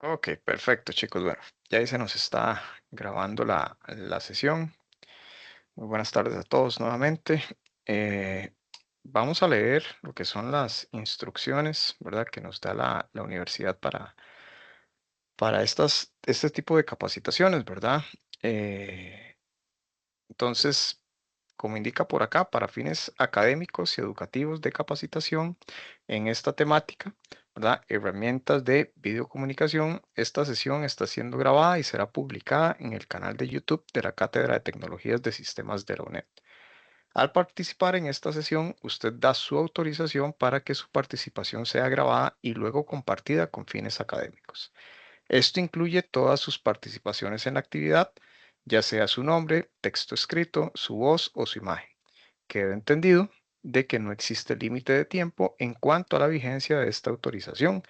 Ok, perfecto, chicos. Bueno, ya ahí se nos está grabando la sesión. Muy buenas tardes a todos nuevamente. Eh, Vamos a leer lo que son las instrucciones, ¿verdad? Que nos da la universidad para este tipo de capacitaciones, ¿verdad? Eh, entonces, como indica por acá, para fines académicos y educativos de capacitación en esta temática, ¿verdad? Herramientas de videocomunicación. Esta sesión está siendo grabada y será publicada en el canal de YouTube de la Cátedra de Tecnologías de Sistemas de la UNED. Al participar en esta sesión, usted da su autorización para que su participación sea grabada y luego compartida con fines académicos. Esto incluye todas sus participaciones en la actividad, ya sea su nombre, texto escrito, su voz o su imagen. Queda entendido de que no existe límite de tiempo en cuanto a la vigencia de esta autorización,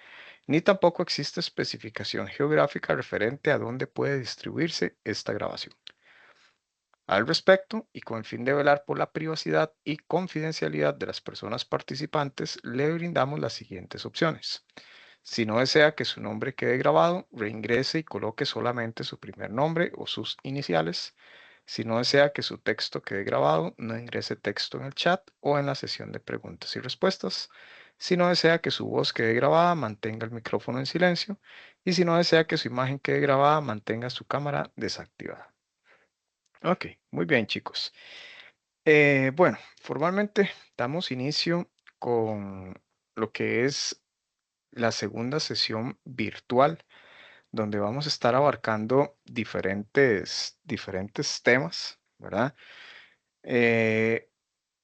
ni tampoco existe especificación geográfica referente a dónde puede distribuirse esta grabación. Al respecto, y con el fin de velar por la privacidad y confidencialidad de las personas participantes, le brindamos las siguientes opciones. Si no desea que su nombre quede grabado, reingrese y coloque solamente su primer nombre o sus iniciales. Si no desea que su texto quede grabado, no ingrese texto en el chat o en la sesión de preguntas y respuestas. Si no desea que su voz quede grabada, mantenga el micrófono en silencio. Y si no desea que su imagen quede grabada, mantenga su cámara desactivada. Ok, muy bien, chicos. Bueno, formalmente damos inicio con lo que es la segunda sesión virtual, donde vamos a estar abarcando diferentes temas, ¿verdad? Eh,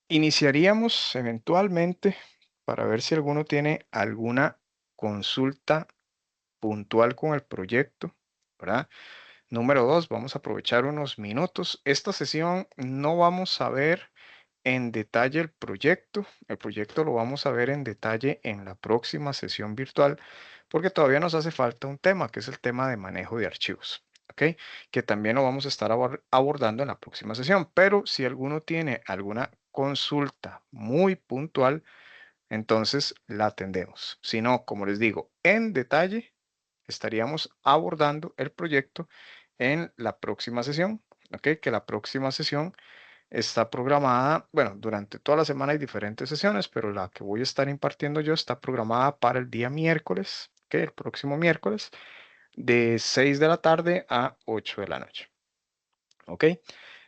Iniciaríamos eventualmente para ver si alguno tiene alguna consulta puntual con el proyecto, ¿verdad? Número dos, vamos a aprovechar unos minutos. Esta sesión no vamos a ver en detalle el proyecto. El proyecto lo vamos a ver en detalle en la próxima sesión virtual, porque todavía nos hace falta un tema, que es el tema de manejo de archivos. ¿Ok? Que también lo vamos a estar abordando en la próxima sesión. Pero si alguno tiene alguna consulta muy puntual, entonces la atendemos. Si no, como les digo, en detalle estaríamos abordando el proyecto en la próxima sesión. ¿Ok? Que la próxima sesión está programada, bueno, durante toda la semana hay diferentes sesiones, pero la que voy a estar impartiendo yo está programada para el día miércoles, que el próximo miércoles, de 6 de la tarde a 8 de la noche. ¿Ok?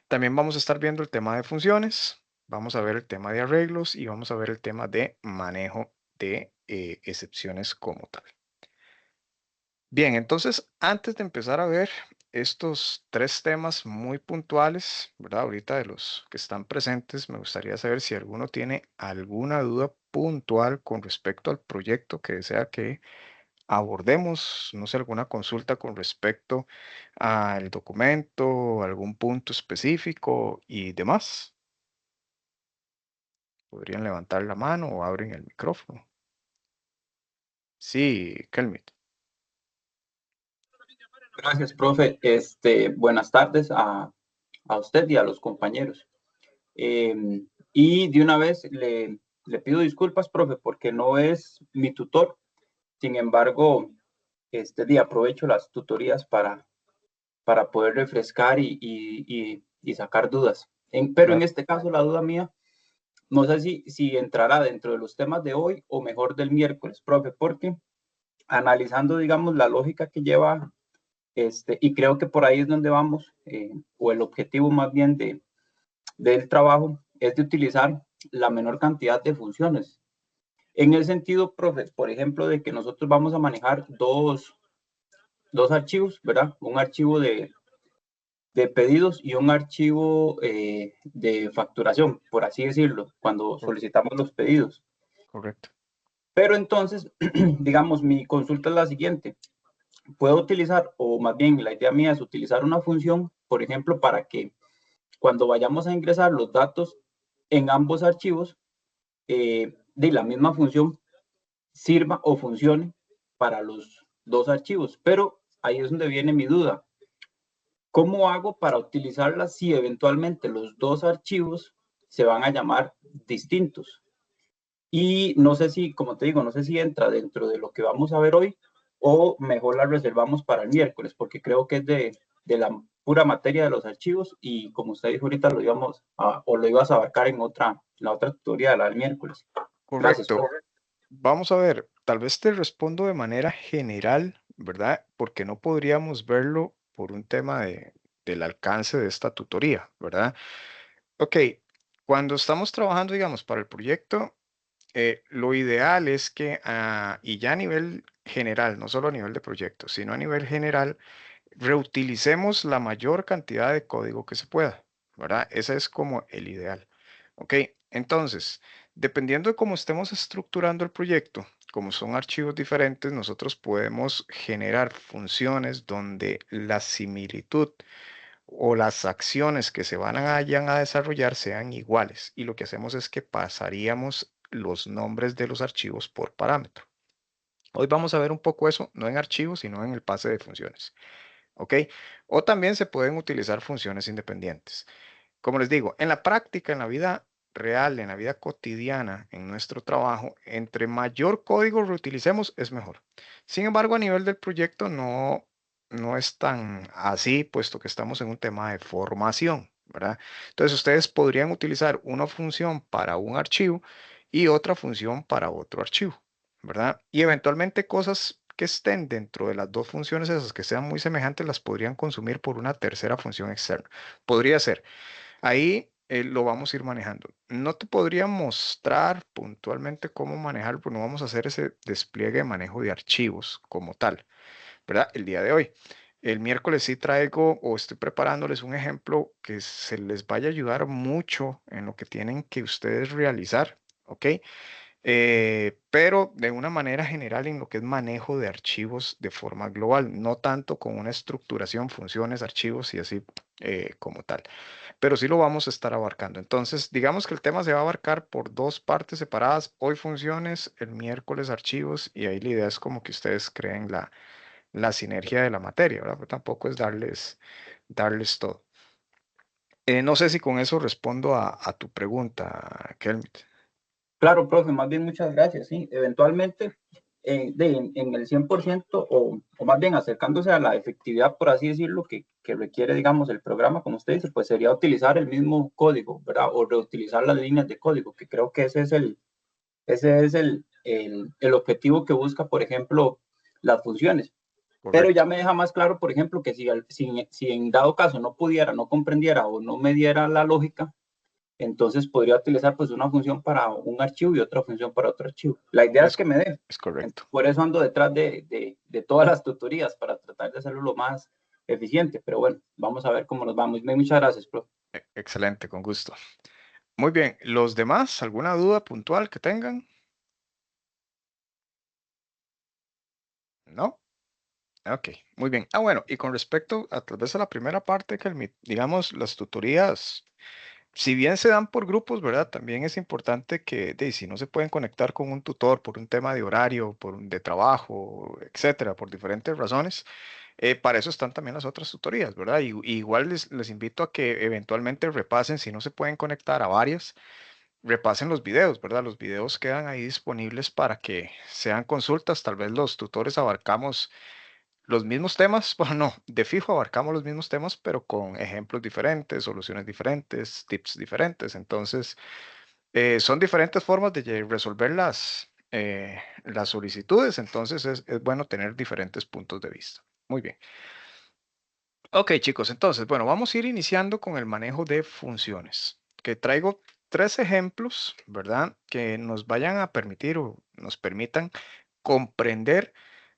También vamos a estar viendo el tema de funciones, vamos a ver el tema de arreglos y vamos a ver el tema de manejo de excepciones como tal. Bien, entonces, antes de empezar a ver estos tres temas muy puntuales, ¿verdad? Ahorita de los que están presentes, me gustaría saber si alguno tiene alguna duda puntual con respecto al proyecto que desea que abordemos, no sé, alguna consulta con respecto al documento, algún punto específico y demás. Podrían levantar la mano o abren el micrófono. Sí, Kelmit. Gracias, profe. Buenas tardes a usted y a los compañeros. Y de una vez le pido disculpas, profe, porque no es mi tutor. Sin embargo, este día aprovecho las tutorías para poder refrescar y sacar dudas. Pero en Claro. este caso, la duda mía, no sé si entrará dentro de los temas de hoy o mejor del miércoles, profe, porque analizando, digamos, la lógica que lleva y creo que por ahí es donde vamos, o el objetivo más bien del trabajo es de utilizar la menor cantidad de funciones. En el sentido, profe, por ejemplo, de que nosotros vamos a manejar dos archivos, ¿verdad? Un archivo de pedidos y un archivo de facturación, por así decirlo, cuando cor- solicitamos los pedidos. Correcto. Pero entonces, digamos, mi consulta es la siguiente. Puedo utilizar, o más bien la idea mía es utilizar una función, por ejemplo, para que cuando vayamos a ingresar los datos en ambos archivos, de la misma función sirva o funcione para los dos archivos. Pero ahí es donde viene mi duda. ¿Cómo hago para utilizarla si eventualmente los dos archivos se van a llamar distintos? Y no sé si, como te digo, no sé si entra dentro de lo que vamos a ver hoy o mejor la reservamos para el miércoles, porque creo que es de la pura materia de los archivos y como usted dijo ahorita lo íbamos a, o lo ibas a abarcar en la otra tutoría, la del miércoles. Gracias, Correcto. profe. Vamos a ver, tal vez te respondo de manera general, ¿verdad? Porque no podríamos verlo por un tema del alcance de esta tutoría, ¿verdad? Ok, cuando estamos trabajando, digamos, para el proyecto, lo ideal es que, y ya a nivel general, no solo a nivel de proyecto, sino a nivel general, reutilicemos la mayor cantidad de código que se pueda, ¿verdad? Ese es como el ideal. Ok, entonces, dependiendo de cómo estemos estructurando el proyecto, como son archivos diferentes, nosotros podemos generar funciones donde la similitud o las acciones que se vayan a desarrollar sean iguales. Y lo que hacemos es que pasaríamos los nombres de los archivos por parámetro. Hoy vamos a ver un poco eso, no en archivos, sino en el pase de funciones. ¿Ok? O también se pueden utilizar funciones independientes. Como les digo, en la práctica, en la vida real, en la vida cotidiana, en nuestro trabajo, entre mayor código reutilicemos es mejor. Sin embargo, a nivel del proyecto no es tan así, puesto que estamos en un tema de formación, ¿verdad? Entonces, ustedes podrían utilizar una función para un archivo y otra función para otro archivo, ¿verdad? Y eventualmente cosas que estén dentro de las dos funciones esas que sean muy semejantes las podrían consumir por una tercera función externa. Podría ser. Ahí lo vamos a ir manejando. No te podría mostrar puntualmente cómo manejar, pues no vamos a hacer ese despliegue de manejo de archivos como tal, ¿verdad? El día de hoy. El miércoles sí traigo o estoy preparándoles un ejemplo que se les vaya a ayudar mucho en lo que tienen que ustedes realizar, ¿ok? Pero de una manera general en lo que es manejo de archivos de forma global, no tanto con una estructuración, funciones, archivos y así como tal, pero sí lo vamos a estar abarcando. Entonces, digamos que el tema se va a abarcar por dos partes separadas, hoy funciones, el miércoles archivos y ahí la idea es como que ustedes creen la sinergia de la materia, ¿verdad? Pero tampoco es darles todo. No sé si con eso respondo a tu pregunta, Kelmit. Claro, profe, más bien muchas gracias. Sí, eventualmente, en el 100% o más bien acercándose a la efectividad, por así decirlo, que requiere, digamos, el programa, como usted dice, pues sería utilizar el mismo código, ¿verdad? O reutilizar las líneas de código, que creo que ese es el objetivo que busca, por ejemplo, las funciones. Pero Correcto. ya me deja más claro, por ejemplo, que si en dado caso no pudiera, no comprendiera o no me diera la lógica, entonces podría utilizar pues una función para un archivo y otra función para otro archivo. La idea es Es, que me dé. es correcto. Por eso ando detrás de todas las tutorías, para tratar de hacerlo lo más eficiente. Pero bueno, vamos a ver cómo nos vamos. Muchas gracias, profe. Excelente, con gusto. Muy bien, ¿los demás, alguna duda puntual que tengan? ¿No? Ok, muy bien. Bueno, y con respecto a tal vez a la primera parte, que digamos, las tutorías, si bien se dan por grupos, ¿verdad? También es importante que, si no se pueden conectar con un tutor por un tema de horario, de trabajo, etcétera, por diferentes razones, para eso están también las otras tutorías, ¿verdad? Y igual les invito a que eventualmente repasen, si no se pueden conectar a varias, repasen los videos, ¿verdad? Los videos quedan ahí disponibles para que sean consultas. Tal vez los tutores abarcamos los mismos temas, bueno, no, de fijo abarcamos los mismos temas, pero con ejemplos diferentes, soluciones diferentes, tips diferentes. Entonces, son diferentes formas de resolver las solicitudes, entonces es bueno tener diferentes puntos de vista. Muy bien. Ok, chicos, entonces, bueno, vamos a ir iniciando con el manejo de funciones, que traigo tres ejemplos, ¿verdad? Que nos vayan a permitir o nos permitan comprender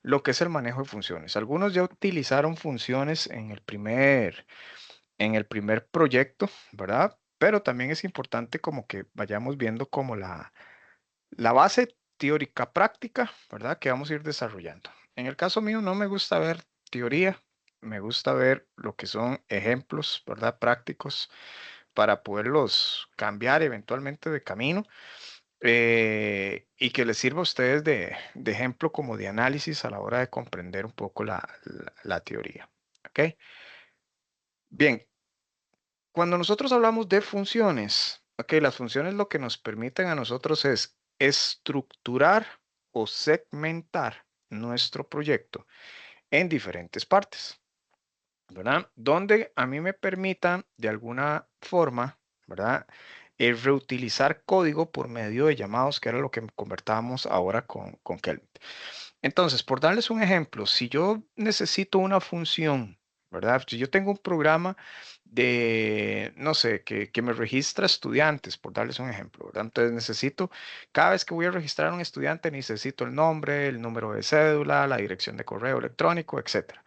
lo que es el manejo de funciones. Algunos ya utilizaron funciones en el primer proyecto, ¿verdad? Pero también es importante como que vayamos viendo como la base teórica práctica, ¿verdad? Que vamos a ir desarrollando. En el caso mío no me gusta ver teoría, me gusta ver lo que son ejemplos, ¿verdad? Prácticos para poderlos cambiar eventualmente de camino y que les sirva a ustedes de ejemplo como de análisis a la hora de comprender un poco la teoría. ¿Ok? Bien, cuando nosotros hablamos de funciones, ok, las funciones lo que nos permiten a nosotros es estructurar o segmentar nuestro proyecto en diferentes partes, ¿verdad? Donde a mí me permitan de alguna forma, ¿verdad? Reutilizar código por medio de llamados, que era lo que convertábamos ahora con Kelvin. Entonces, por darles un ejemplo, si yo necesito una función, ¿verdad? Si yo tengo un programa de, no sé, que me registra estudiantes, por darles un ejemplo, ¿verdad? Entonces necesito, cada vez que voy a registrar a un estudiante, necesito el nombre, el número de cédula, la dirección de correo electrónico, etcétera.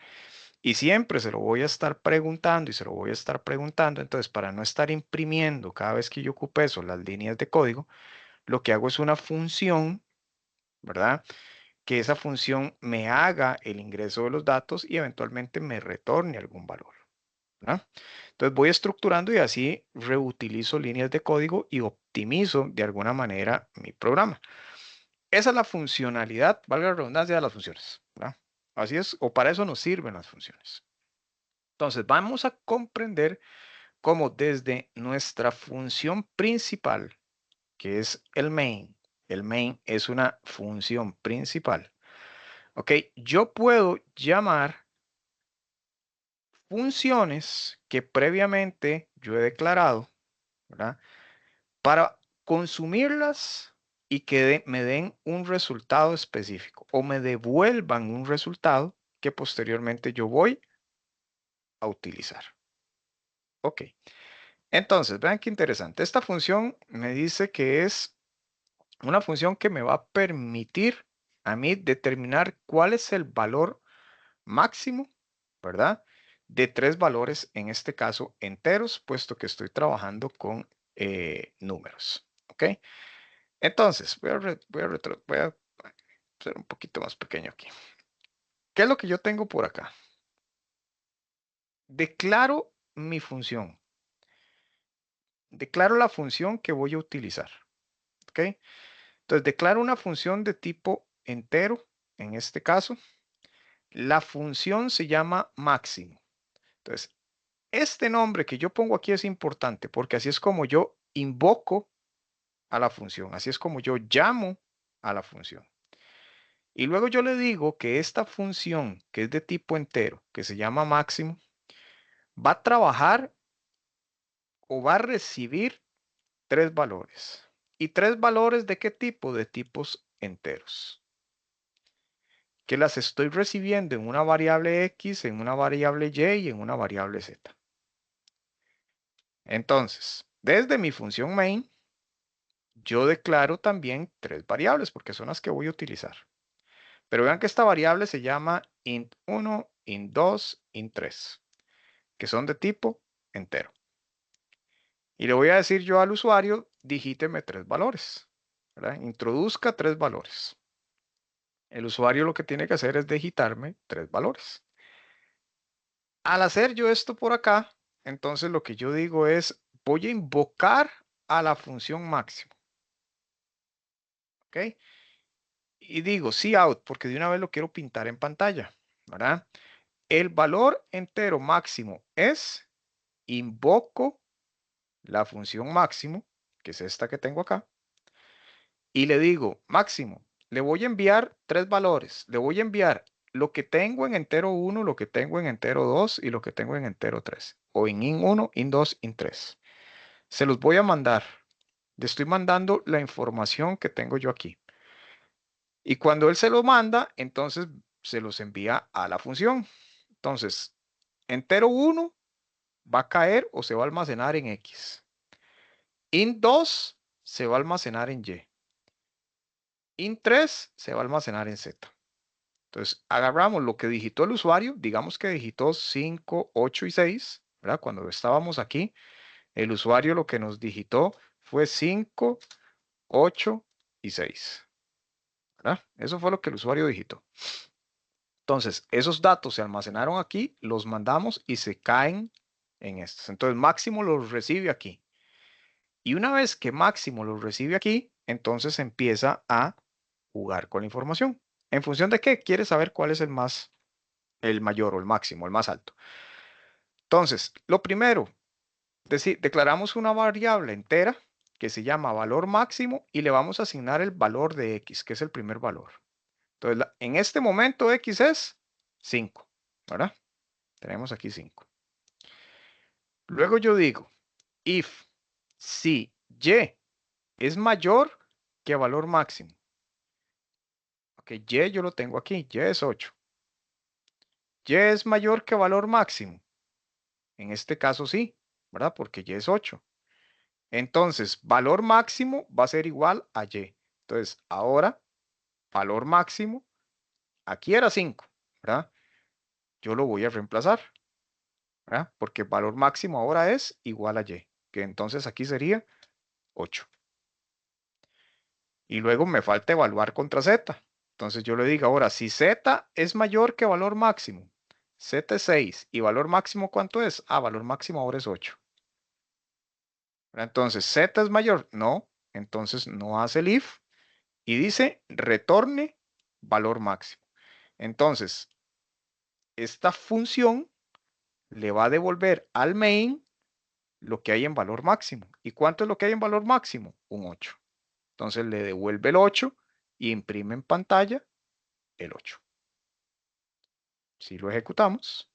Y siempre se lo voy a estar preguntando y se lo voy a estar preguntando. Entonces, para no estar imprimiendo cada vez que yo ocupe eso, las líneas de código, lo que hago es una función, ¿verdad? Que esa función me haga el ingreso de los datos y eventualmente me retorne algún valor, ¿verdad? Entonces voy estructurando y así reutilizo líneas de código y optimizo de alguna manera mi programa. Esa es la funcionalidad, valga la redundancia, de las funciones, ¿verdad? Así es, o para eso nos sirven las funciones. Entonces vamos a comprender cómo desde nuestra función principal, que es el main es una función principal. Ok, yo puedo llamar funciones que previamente yo he declarado, ¿verdad? Para consumirlas y que me den un resultado específico o me devuelvan un resultado que posteriormente yo voy a utilizar. Ok, entonces vean qué interesante. Esta función me dice que es una función que me va a permitir a mí determinar cuál es el valor máximo, ¿verdad? De tres valores, en este caso enteros, puesto que estoy trabajando con números, ¿ok? Entonces, voy a ser un poquito más pequeño aquí. ¿Qué es lo que yo tengo por acá? Declaro mi función. Declaro la función que voy a utilizar, ¿ok? Entonces, declaro una función de tipo entero, en este caso. La función se llama máximo. Entonces, este nombre que yo pongo aquí es importante porque así es como yo invoco a la función, así es como yo llamo a la función. Y luego yo le digo que esta función, que es de tipo entero, que se llama máximo, va a trabajar o va a recibir tres valores. ¿Y tres valores de qué tipo? De tipos enteros. Que las estoy recibiendo en una variable X, en una variable Y y en una variable Z. Entonces, desde mi función main, yo declaro también tres variables porque son las que voy a utilizar. Pero vean que esta variable se llama int1, int2, int3, que son de tipo entero. Y le voy a decir yo al usuario, digíteme tres valores, ¿verdad? Introduzca tres valores. El usuario lo que tiene que hacer es digitarme tres valores. Al hacer yo esto por acá, entonces lo que yo digo es, voy a invocar a la función máximo, ¿ok? Y digo cout porque de una vez lo quiero pintar en pantalla, ¿verdad? El valor entero máximo es, invoco la función máximo, que es esta que tengo acá, y le digo, máximo, le voy a enviar tres valores. Le voy a enviar lo que tengo en entero 1, lo que tengo en entero 2 y lo que tengo en entero 3. O en int1, int2, int3. Se los voy a mandar. Le estoy mandando la información que tengo yo aquí. Y cuando él se lo manda, entonces se los envía a la función. Entonces, entero 1 va a caer o se va a almacenar en X. Int2 se va a almacenar en Y. Int3 se va a almacenar en Z. Entonces, agarramos lo que digitó el usuario, digamos que digitó 5, 8 y 6, ¿verdad? Cuando estábamos aquí, el usuario lo que nos digitó fue 5, 8 y 6, ¿verdad? Eso fue lo que el usuario digitó. Entonces, esos datos se almacenaron aquí, los mandamos y se caen en estos. Entonces, Máximo los recibe aquí. Y una vez que Máximo los recibe aquí, entonces empieza a jugar con la información. ¿En función de qué? Quiere saber cuál es el mayor o el máximo, el más alto. Entonces, lo primero, declaramos una variable entera que se llama valor máximo y le vamos a asignar el valor de X, que es el primer valor. Entonces, en este momento X es 5, ¿verdad? Tenemos aquí 5. Luego yo digo, if, si Y es mayor que valor máximo. Ok, Y yo lo tengo aquí, Y es 8. Y es mayor que valor máximo. En este caso sí, ¿verdad? Porque Y es 8. Entonces, valor máximo va a ser igual a Y. Entonces, ahora, valor máximo, aquí era 5, ¿verdad? Yo lo voy a reemplazar, ¿verdad? Porque valor máximo ahora es igual a Y, que entonces aquí sería 8. Y luego me falta evaluar contra Z. Entonces yo le digo ahora, si Z es mayor que valor máximo, Z es 6 y valor máximo ¿cuánto es? Ah, valor máximo ahora es 8. Entonces, Z es mayor, no, entonces no hace el if y dice retorne valor máximo. Entonces, esta función le va a devolver al main lo que hay en valor máximo. ¿Y cuánto es lo que hay en valor máximo? Un 8. Entonces le devuelve el 8 y imprime en pantalla el 8. Si lo ejecutamos,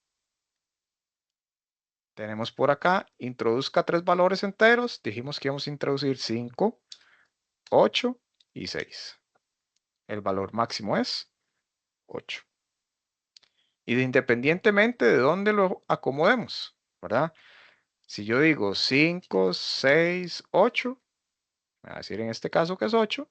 tenemos por acá, introduzca 3 valores enteros. Dijimos que íbamos a introducir 5, 8 y 6. El valor máximo es 8. Y independientemente de dónde lo acomodemos, ¿verdad? Si yo digo 5, 6, 8, me va a decir en este caso que es 8.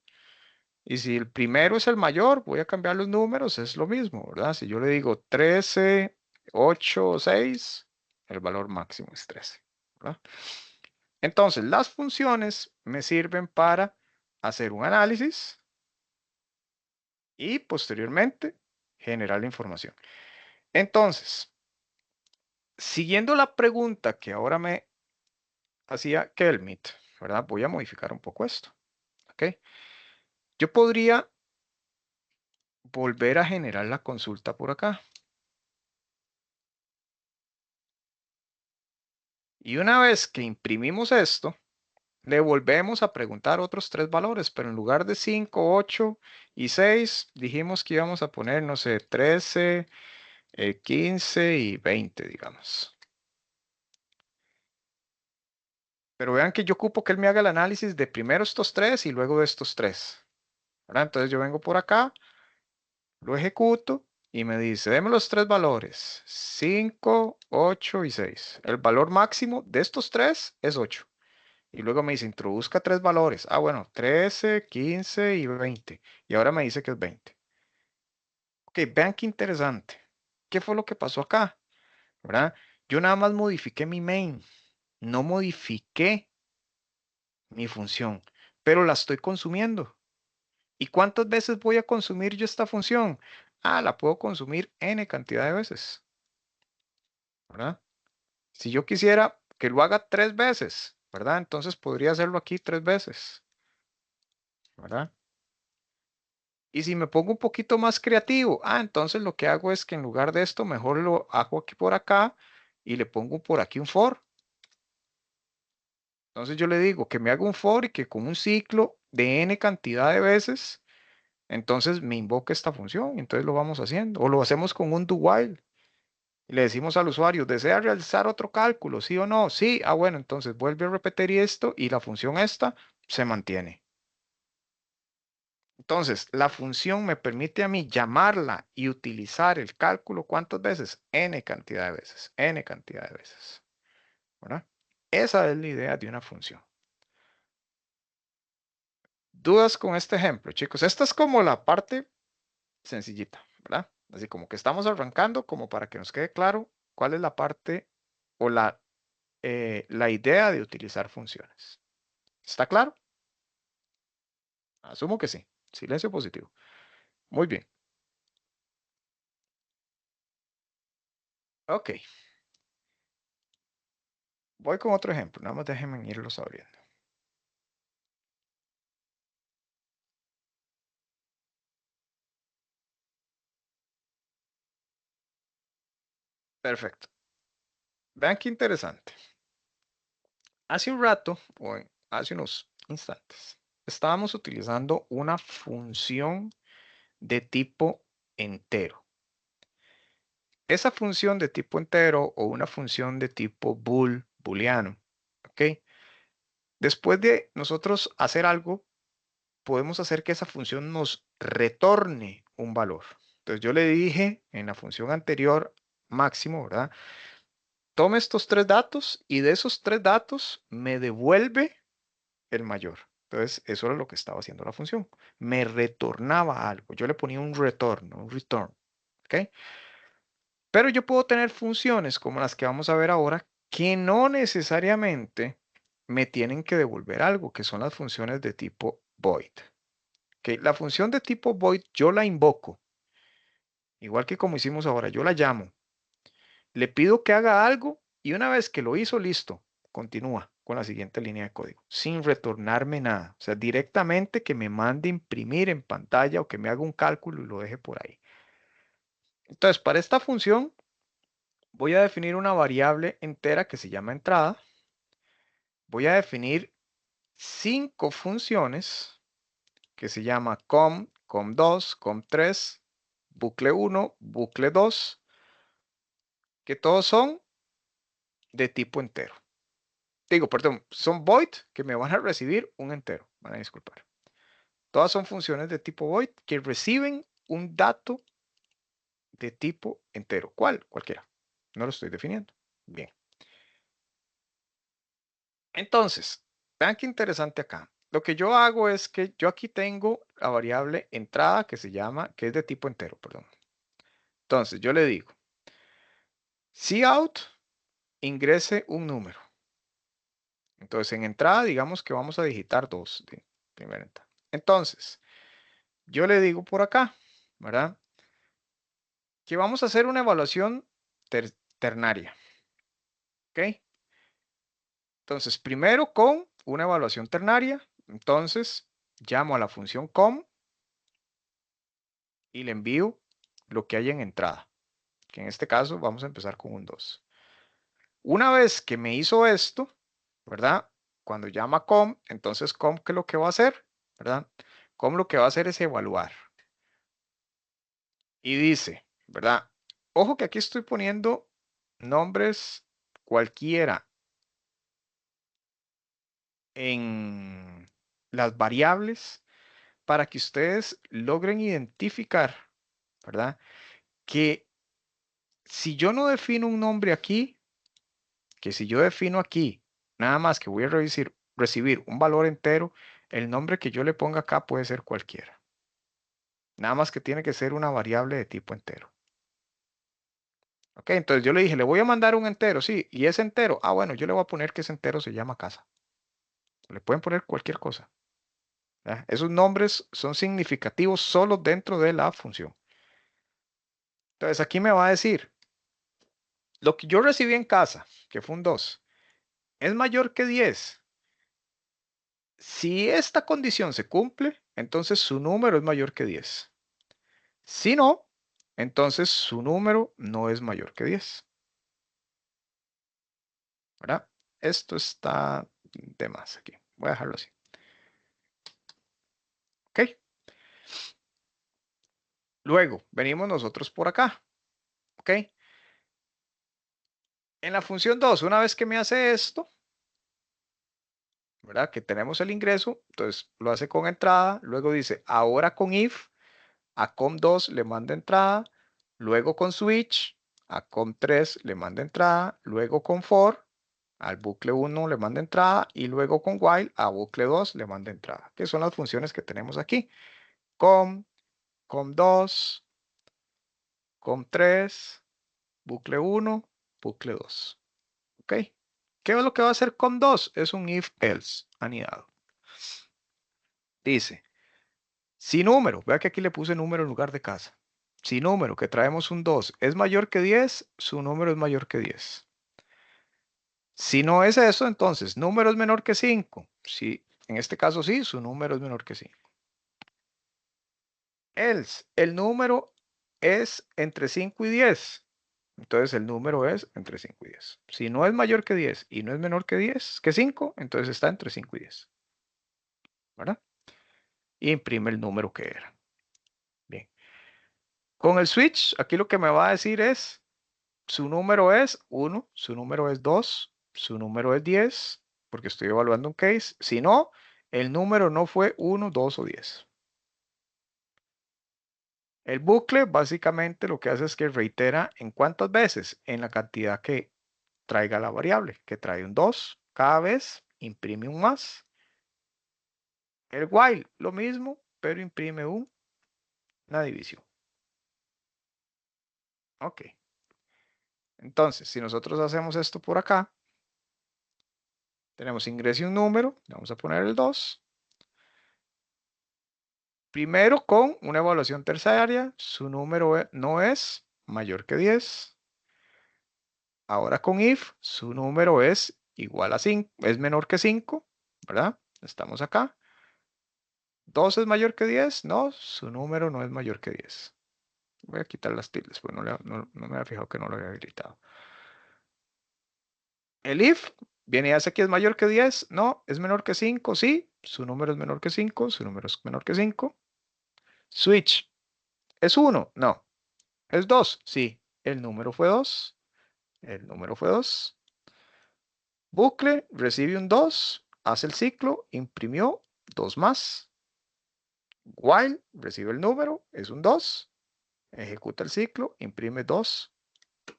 Y si el primero es el mayor, voy a cambiar los números, es lo mismo, ¿verdad? Si yo le digo 13, 8, 6, el valor máximo es 13, ¿verdad? Entonces, las funciones me sirven para hacer un análisis y posteriormente generar la información. Entonces, siguiendo la pregunta que ahora me hacía Kelmit, ¿verdad? Voy a modificar un poco esto, ¿ok? Yo podría volver a generar la consulta por acá. Y una vez que imprimimos esto, le volvemos a preguntar otros 3 valores, pero en lugar de 5, 8 y 6, dijimos que íbamos a poner, no sé, 13, 15 y 20, digamos. Pero vean que yo ocupo que él me haga el análisis de primero estos 3 y luego de estos 3. ¿Verdad? Entonces yo vengo por acá, lo ejecuto y me dice, deme los 3 valores, 5, 8 y 6. El valor máximo de estos 3 es 8. Y luego me dice, introduzca 3 valores. Ah, bueno, 13, 15 y 20. Y ahora me dice que es 20. Ok, vean qué interesante. ¿Qué fue lo que pasó acá? ¿Verdad? Yo nada más modifiqué mi main. No modifiqué mi función, pero la estoy consumiendo. ¿Y cuántas veces voy a consumir yo esta función? Ah, la puedo consumir n cantidad de veces, ¿verdad? Si yo quisiera que lo haga 3 veces, ¿verdad? Entonces podría hacerlo aquí 3 veces, ¿verdad? Y si me pongo un poquito más creativo, entonces lo que hago es que en lugar de esto, mejor lo hago aquí por acá y le pongo por aquí un for. Entonces yo le digo que me haga un for y que con un ciclo de n cantidad de veces, entonces me invoca esta función. Entonces lo vamos haciendo. O lo hacemos con un do while. Y le decimos al usuario, ¿desea realizar otro cálculo? ¿Sí o no? Sí. Ah, bueno, entonces vuelve a repetir esto y la función esta se mantiene. Entonces, la función me permite a mí llamarla y utilizar el cálculo ¿cuántas veces? N cantidad de veces, N cantidad de veces, ¿verdad? Esa es la idea de una función. ¿Dudas con este ejemplo, chicos? Esta es como la parte sencillita, ¿verdad? Así como que estamos arrancando como para que nos quede claro cuál es la parte o la idea de utilizar funciones. ¿Está claro? Asumo que sí. Silencio positivo. Muy bien. Ok. Voy con otro ejemplo. Nada más déjenme irlo abriendo. Perfecto. Vean qué interesante. Hace un rato, hace unos instantes, estábamos utilizando una función de tipo entero. Esa función de tipo entero o una función de tipo booleano, ¿ok? Después de nosotros hacer algo, podemos hacer que esa función nos retorne un valor. Entonces yo le dije en la función anterior máximo, ¿verdad? Tome estos tres datos y de esos tres datos me devuelve el mayor. Entonces eso era lo que estaba haciendo la función. Me retornaba algo. Yo le ponía un return, ¿ok? Pero yo puedo tener funciones como las que vamos a ver ahora que no necesariamente me tienen que devolver algo, que son las funciones de tipo void. ¿Ok? La función de tipo void yo la invoco, igual que como hicimos ahora, yo la llamo, le pido que haga algo y una vez que lo hizo, listo, continúa con la siguiente línea de código, sin retornarme nada. O sea, directamente que me mande imprimir en pantalla o que me haga un cálculo y lo deje por ahí. Entonces, para esta función voy a definir una variable entera que se llama entrada. Voy a definir 5 funciones que se llama com2, com3, bucle 1, bucle 2, que todos son de tipo entero. Digo, perdón, son void que me van a recibir un entero. Van a disculpar. Todas son funciones de tipo void que reciben un dato de tipo entero. ¿Cuál? Cualquiera. No lo estoy definiendo. Bien. Entonces, vean qué interesante acá. Lo que yo hago es que yo aquí tengo la variable entrada que se llama, que es de tipo entero, perdón. Entonces, yo le digo, cout ingrese un número. Entonces, en entrada, digamos que vamos a digitar 2 de primera entrada. Entonces, yo le digo por acá, ¿verdad? Que vamos a hacer una evaluación ternaria. ¿Ok? Entonces, primero con una evaluación ternaria. Entonces, llamo a la función com y le envío lo que hay en entrada. Que en este caso vamos a empezar con un 2. Una vez que me hizo esto, ¿verdad? Cuando llama com, entonces com, ¿qué es lo que va a hacer? ¿Verdad? Com lo que va a hacer es evaluar. Y dice, ¿verdad? Ojo que aquí estoy poniendo nombres cualquiera en las variables para que ustedes logren identificar, ¿verdad? Que si yo no defino un nombre aquí, que si yo defino aquí, nada más que voy a recibir un valor entero, el nombre que yo le ponga acá puede ser cualquiera. Nada más que tiene que ser una variable de tipo entero. Ok, entonces yo le dije, le voy a mandar un entero, sí, y es entero. Ah, bueno, yo le voy a poner que ese entero se llama casa. Le pueden poner cualquier cosa. ¿Verdad? Esos nombres son significativos solo dentro de la función. Entonces aquí me va a decir, lo que yo recibí en casa, que fue un 2, es mayor que 10. Si esta condición se cumple, entonces su número es mayor que 10. Si no, entonces su número no es mayor que 10. ¿Verdad? Esto está de más aquí. Voy a dejarlo así. ¿Ok? Luego, venimos nosotros por acá. ¿Ok? En la función 2, una vez que me hace esto, ¿verdad? Que tenemos el ingreso, entonces lo hace con entrada, luego dice, ahora con if, a com2 le manda entrada, luego con switch, a com3 le manda entrada, luego con for, al bucle 1 le manda entrada y luego con while a bucle 2 le manda entrada, que son las funciones que tenemos aquí. Com2, com3, bucle 1, bucle 2. ¿Ok? ¿Qué es lo que va a hacer com2? Es un if else anidado. Dice, si número, vea que aquí le puse número en lugar de casa. Si número, que traemos un 2, es mayor que 10, su número es mayor que 10. Si no es eso, entonces número es menor que 5. Si, en este caso sí, su número es menor que 5. Else, el número es entre 5 y 10. Entonces el número es entre 5 y 10. Si no es mayor que 10 y no es menor que 10, que 5, entonces está entre 5 y 10. ¿Verdad? Y imprime el número que era. Bien. Con el switch, aquí lo que me va a decir es, su número es 1, su número es 2, su número es 10, porque estoy evaluando un case. Si no, el número no fue 1, 2 o 10. El bucle básicamente lo que hace es que reitera en cuántas veces, en la cantidad que traiga la variable, que trae un 2, cada vez imprime un más. El while, lo mismo, pero imprime una división. Ok. Entonces, si nosotros hacemos esto por acá, tenemos ingrese un número, le vamos a poner el 2. Primero con una evaluación terciaria, su número no es mayor que 10. Ahora con if, su número es igual a 5, es menor que 5, ¿verdad? Estamos acá. 2 es mayor que 10, no, su número no es mayor que 10. Voy a quitar las tildes, pues no me había fijado que no lo había habilitado. El if viene y hace que es mayor que 10, no, es menor que 5, sí, su número es menor que 5, su número es menor que 5. Switch, ¿es 1? No. ¿Es 2? Sí, el número fue 2. El número fue 2. Bucle, recibe un 2, hace el ciclo, imprimió 2 más. While, recibe el número, es un 2, ejecuta el ciclo, imprime 2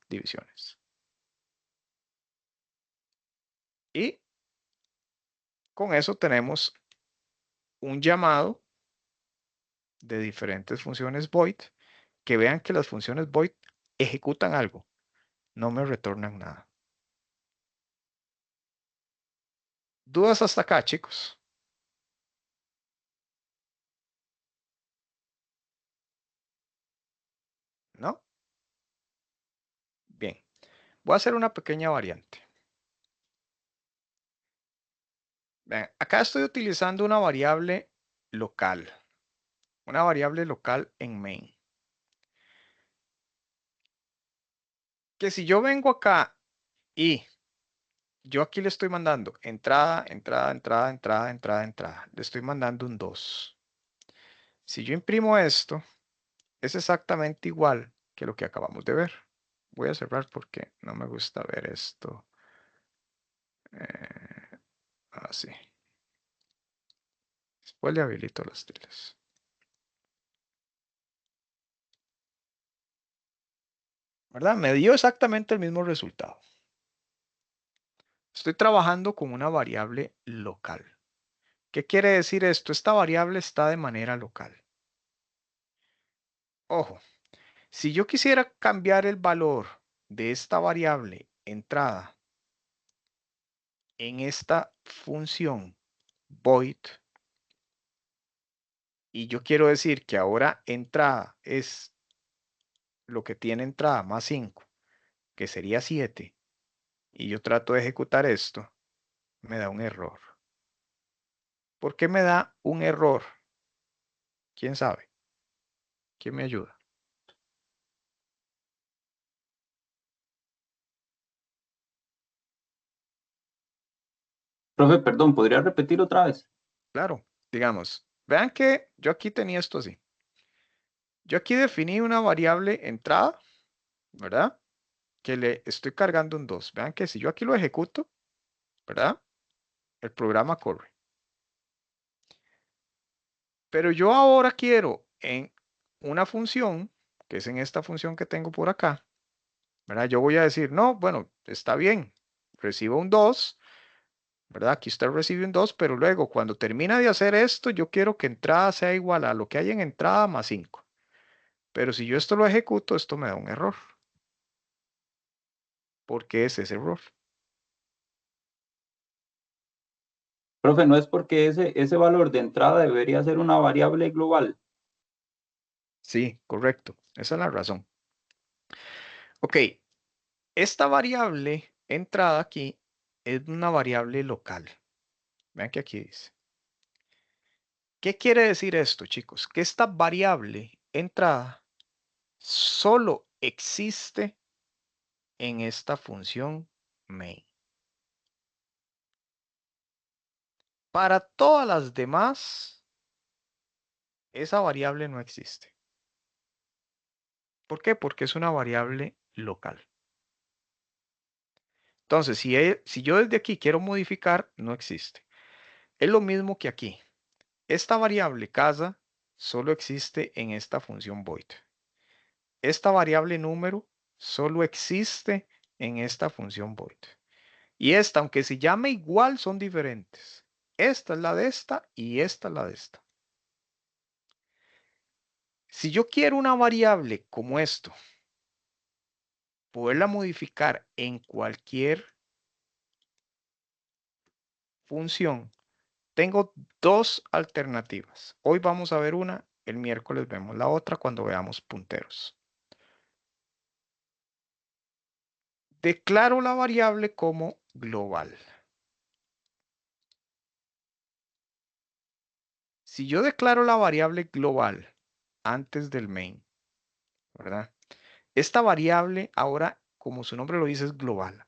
divisiones. Y con eso tenemos un llamado de diferentes funciones void, que vean que las funciones void ejecutan algo, no me retornan nada. ¿Dudas hasta acá, chicos? ¿No? Bien. Voy a hacer una pequeña variante. Vean, acá estoy utilizando una variable local. Una variable local en main. Que si yo vengo acá y yo aquí le estoy mandando entrada, entrada, entrada, entrada, entrada, entrada. Le estoy mandando un 2. Si yo imprimo esto, es exactamente igual que lo que acabamos de ver. Voy a cerrar porque no me gusta ver esto. Así. Después le habilito las tildes. ¿Verdad? Me dio exactamente el mismo resultado. Estoy trabajando con una variable local. ¿Qué quiere decir esto? Esta variable está de manera local. Ojo, si yo quisiera cambiar el valor de esta variable entrada en esta función void, y yo quiero decir que ahora entrada es lo que tiene entrada más 5, que sería 7, y yo trato de ejecutar esto, me da un error. ¿Por qué me da un error? ¿Quién sabe? ¿Quién me ayuda? Profe, perdón, ¿podría repetir otra vez? Claro, digamos, vean que yo aquí tenía esto así. Yo aquí definí una variable entrada, ¿verdad? Que le estoy cargando un 2. Vean que si yo aquí lo ejecuto, ¿verdad? El programa corre. Pero yo ahora quiero en una función, que es en esta función que tengo por acá, ¿verdad? Yo voy a decir, no, bueno, está bien, recibo un 2, ¿verdad? Aquí usted recibe un 2, pero luego cuando termina de hacer esto, yo quiero que entrada sea igual a lo que hay en entrada más 5. Pero si yo esto lo ejecuto, esto me da un error. ¿Por qué es ese error? Profe, no es porque ese valor de entrada debería ser una variable global. Sí, correcto. Esa es la razón. Ok, esta variable entrada aquí es una variable local. Vean que aquí dice. ¿Qué quiere decir esto, chicos? Que esta variable entrada solo existe en esta función main. Para todas las demás, esa variable no existe. ¿Por qué? Porque es una variable local. Entonces, si yo desde aquí quiero modificar, no existe. Es lo mismo que aquí. Esta variable casa solo existe en esta función void. Esta variable número solo existe en esta función void. Y esta, aunque se llame igual, son diferentes. Esta es la de esta y esta es la de esta. Si yo quiero una variable como esto, poderla modificar en cualquier función, tengo dos alternativas. Hoy vamos a ver una, el miércoles vemos la otra cuando veamos punteros. Declaro la variable como global. Si yo declaro la variable global antes del main, ¿verdad? Esta variable ahora, como su nombre lo dice, es global.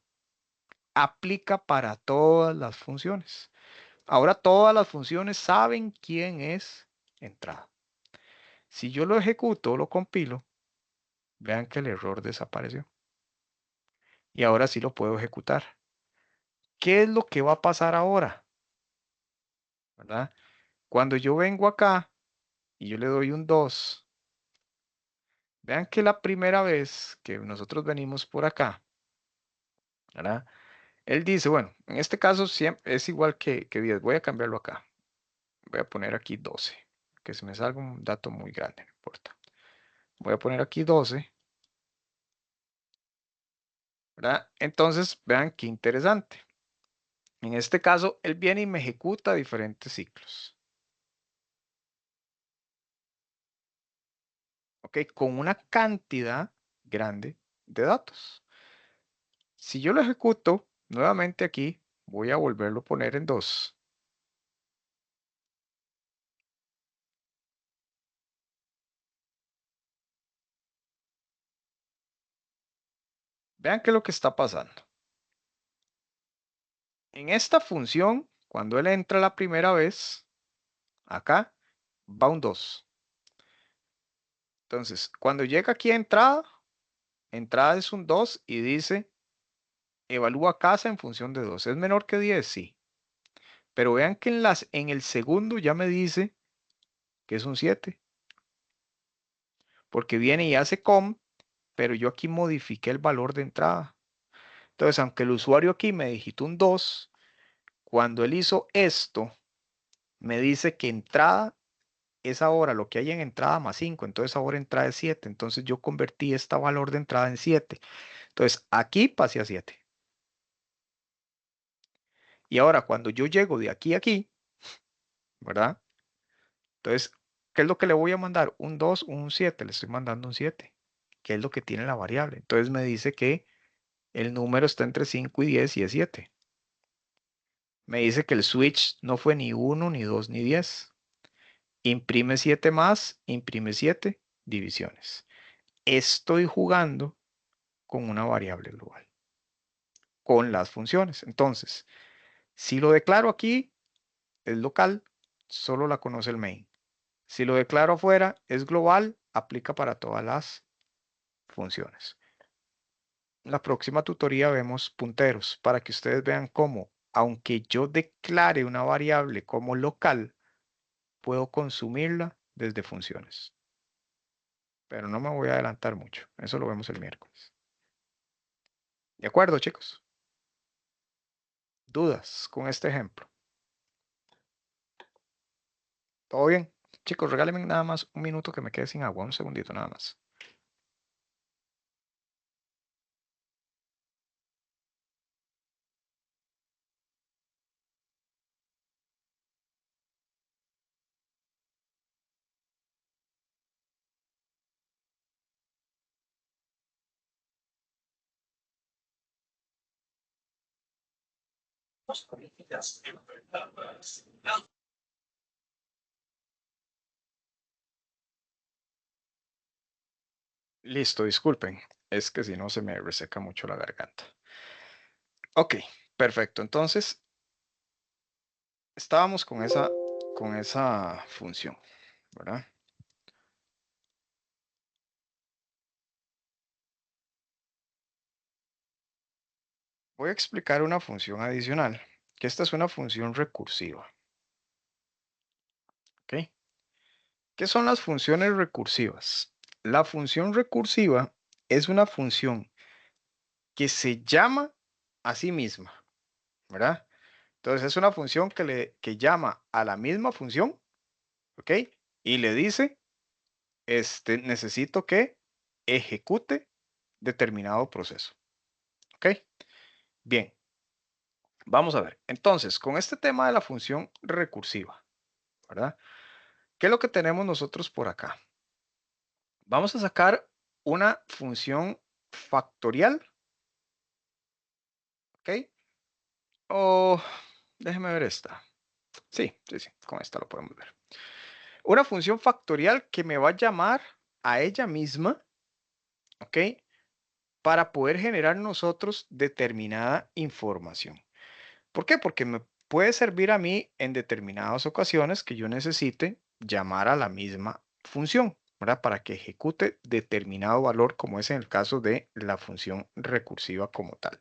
Aplica para todas las funciones. Ahora todas las funciones saben quién es entrada. Si yo lo ejecuto o lo compilo, vean que el error desapareció. Y ahora sí lo puedo ejecutar. ¿Qué es lo que va a pasar ahora? ¿Verdad? Cuando yo vengo acá y yo le doy un 2, vean que la primera vez que nosotros venimos por acá, ¿verdad? Él dice, bueno, en este caso siempre es igual que 10. Voy a cambiarlo acá. Voy a poner aquí 12. Que se me salga un dato muy grande, no importa. Voy a poner aquí 12. ¿Verdad? Entonces, vean qué interesante. En este caso, él viene y me ejecuta diferentes ciclos. ¿Ok? Con una cantidad grande de datos. Si yo lo ejecuto nuevamente aquí, voy a volverlo a poner en 2. Vean qué es lo que está pasando. En esta función, cuando él entra la primera vez, acá va un 2. Entonces, cuando llega aquí a entrada, entrada es un 2 y dice, evalúa casa en función de 2. ¿Es menor que 10? Sí. Pero vean que en el segundo ya me dice que es un 7. Porque viene y hace com, pero yo aquí modifiqué el valor de entrada. Entonces, aunque el usuario aquí me digitó un 2, cuando él hizo esto, me dice que entrada es ahora lo que hay en entrada más 5. Entonces, ahora entrada es 7. Entonces, yo convertí este valor de entrada en 7. Entonces, aquí pasé a 7. Y ahora, cuando yo llego de aquí a aquí, ¿verdad? Entonces, ¿qué es lo que le voy a mandar? Un 2, un 7. Le estoy mandando un 7, que es lo que tiene la variable. Entonces, me dice que el número está entre 5 y 10 y es 7. Me dice que el switch no fue ni 1, ni 2, ni 10. Imprime 7 más, imprime 7 divisiones. Estoy jugando con una variable global, con las funciones. Entonces, si lo declaro aquí, es local, solo la conoce el main. Si lo declaro afuera, es global, aplica para todas las funciones. En la próxima tutoría vemos punteros para que ustedes vean cómo, aunque yo declare una variable como local, puedo consumirla desde funciones. Pero no me voy a adelantar mucho. Eso lo vemos el miércoles. ¿De acuerdo, chicos? ¿Dudas con este ejemplo? ¿Todo bien? Chicos, regálenme nada más un minuto que me quede sin agua. Un segundito nada más. Listo, disculpen. Es que si no se me reseca mucho la garganta. Ok, perfecto. Entonces, estábamos con esa función, ¿verdad? voy a explicar una función adicional, que esta es una función recursiva. ¿Ok? ¿Qué son las funciones recursivas? La función recursiva es una función que se llama a sí misma, ¿verdad? Entonces es una función que llama a la misma función, ¿ok? Y le dice, necesito que ejecute determinado proceso, ¿ok? Bien, vamos a ver. Entonces, con este tema de la función recursiva, ¿verdad? ¿Qué es lo que tenemos nosotros por acá? Vamos a sacar una función factorial, ¿ok? O déjeme ver esta. Sí, sí, sí, con esta lo podemos ver. Una función factorial que me va a llamar a ella misma, ¿ok? Para poder generar nosotros determinada información. ¿Por qué? Porque me puede servir a mí en determinadas ocasiones que yo necesite llamar a la misma función, ¿verdad? Para que ejecute determinado valor, como es en el caso de la función recursiva como tal.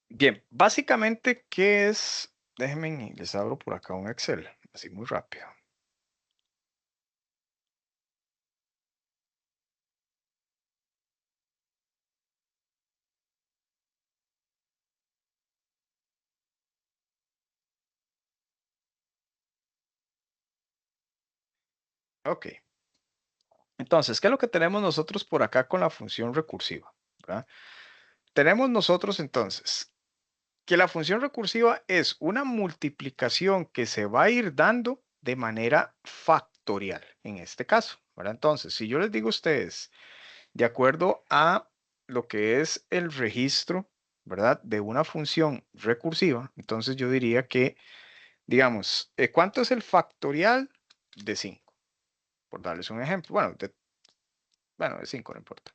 Bien, básicamente, ¿qué es? Déjenme, les abro por acá un Excel, así muy rápido. Ok, entonces, ¿qué es lo que tenemos nosotros por acá con la función recursiva? ¿Verdad? Tenemos nosotros entonces que la función recursiva es una multiplicación que se va a ir dando de manera factorial, en este caso, ¿verdad? Entonces, si yo les digo a ustedes, de acuerdo a lo que es el registro, ¿verdad? De una función recursiva, entonces yo diría que, digamos, ¿cuánto es el factorial de 5? Por darles un ejemplo. Bueno, de 5 no importa.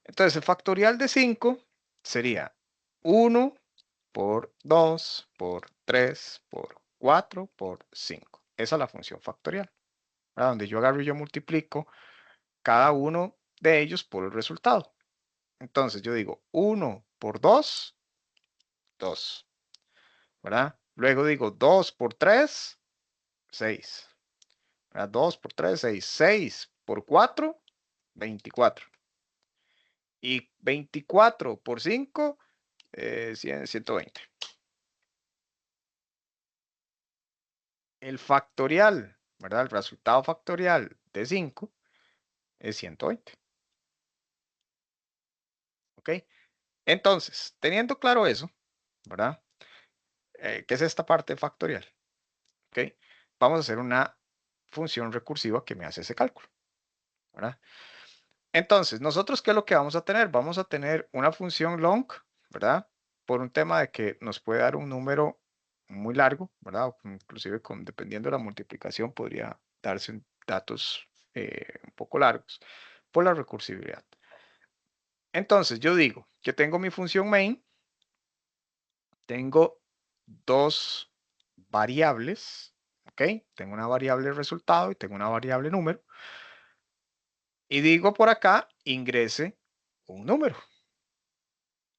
Entonces, el factorial de 5 sería 1 por 2 por 3 por 4 por 5. Esa es la función factorial, ¿verdad? Donde yo agarro y yo multiplico cada uno de ellos por el resultado. Entonces, yo digo 1 por 2, 2, ¿verdad? Luego digo 2 por 3, 6, ¿verdad? 2 por 3, 6. 6 por 4, 24. Y 24 por 5, 120. El factorial, ¿verdad? El resultado factorial de 5 es 120. ¿Ok? Entonces, teniendo claro eso, ¿verdad? ¿Qué es esta parte factorial? ¿Ok? Vamos a hacer una función recursiva que me hace ese cálculo, ¿verdad? Entonces, nosotros, ¿qué es lo que vamos a tener? Vamos a tener una función long, ¿verdad? Por un tema de que nos puede dar un número muy largo, ¿verdad? O inclusive dependiendo de la multiplicación, podría darse datos un poco largos por la recursividad. Entonces, yo digo que tengo mi función main, tengo dos variables, ¿ok? Tengo una variable resultado y tengo una variable número. Y digo por acá, ingrese un número.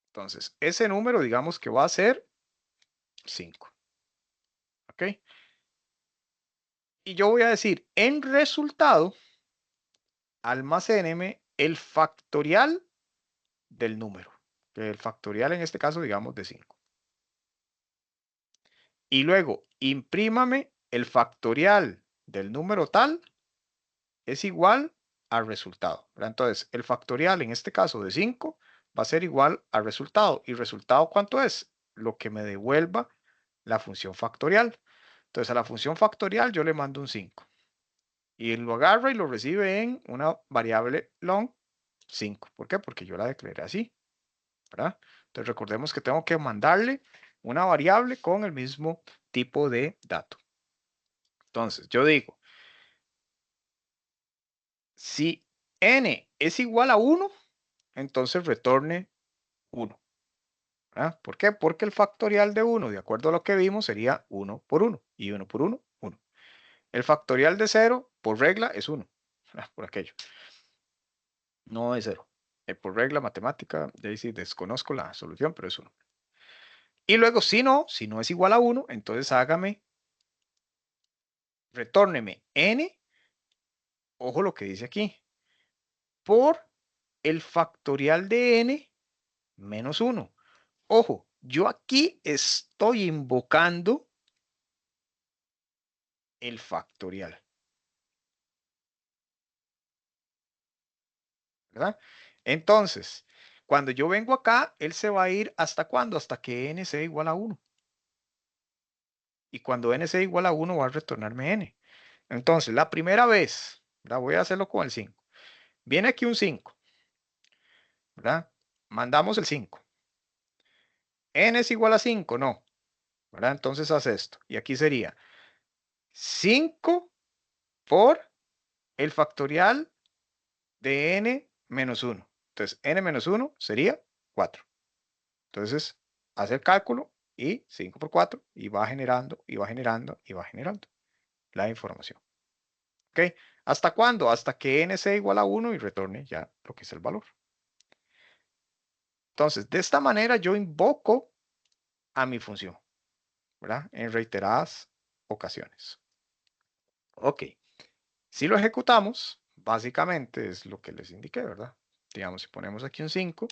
Entonces, ese número, digamos que va a ser 5, ¿ok? Y yo voy a decir, en resultado, almacéneme el factorial del número. Que el factorial en este caso, digamos, de 5. Y luego, imprímame el factorial del número tal es igual al resultado, ¿verdad? Entonces, el factorial en este caso de 5 va a ser igual al resultado. ¿Y resultado cuánto es? Lo que me devuelva la función factorial. Entonces, a la función factorial yo le mando un 5. Y él lo agarra y lo recibe en una variable long 5. ¿Por qué? Porque yo la declaré así, ¿verdad? Entonces, recordemos que tengo que mandarle una variable con el mismo tipo de dato. Entonces, yo digo, si n es igual a 1, entonces retorne 1. ¿Verdad? ¿Por qué? Porque el factorial de 1, de acuerdo a lo que vimos, sería 1 por 1. Y 1 por 1, 1. El factorial de 0, por regla, es 1. Por aquello. No es 0. por regla matemática, de ahí sí desconozco la solución, pero es 1. Y luego, si no es igual a 1, entonces retórneme n, ojo lo que dice aquí, por el factorial de n menos 1. Ojo, yo aquí estoy invocando el factorial, ¿verdad? Entonces, cuando yo vengo acá, él se va a ir ¿hasta cuándo? Hasta que n sea igual a 1. Y cuando n sea igual a 1 va a retornarme n. Entonces, la primera vez, ¿verdad? Voy a hacerlo con el 5. Viene aquí un 5, ¿verdad? Mandamos el 5. N es igual a 5, no, ¿verdad? Entonces haz esto. Y aquí sería 5 por el factorial de n menos 1. Entonces, n menos 1 sería 4. Entonces, hace el cálculo y 5 por 4 y va generando, y va generando, y va generando la información. ¿Ok? ¿Hasta cuándo? Hasta que n sea igual a 1 y retorne ya lo que es el valor. Entonces, de esta manera yo invoco a mi función, ¿verdad? En reiteradas ocasiones. Ok. Si lo ejecutamos, básicamente es lo que les indiqué, ¿verdad? Digamos, si ponemos aquí un 5,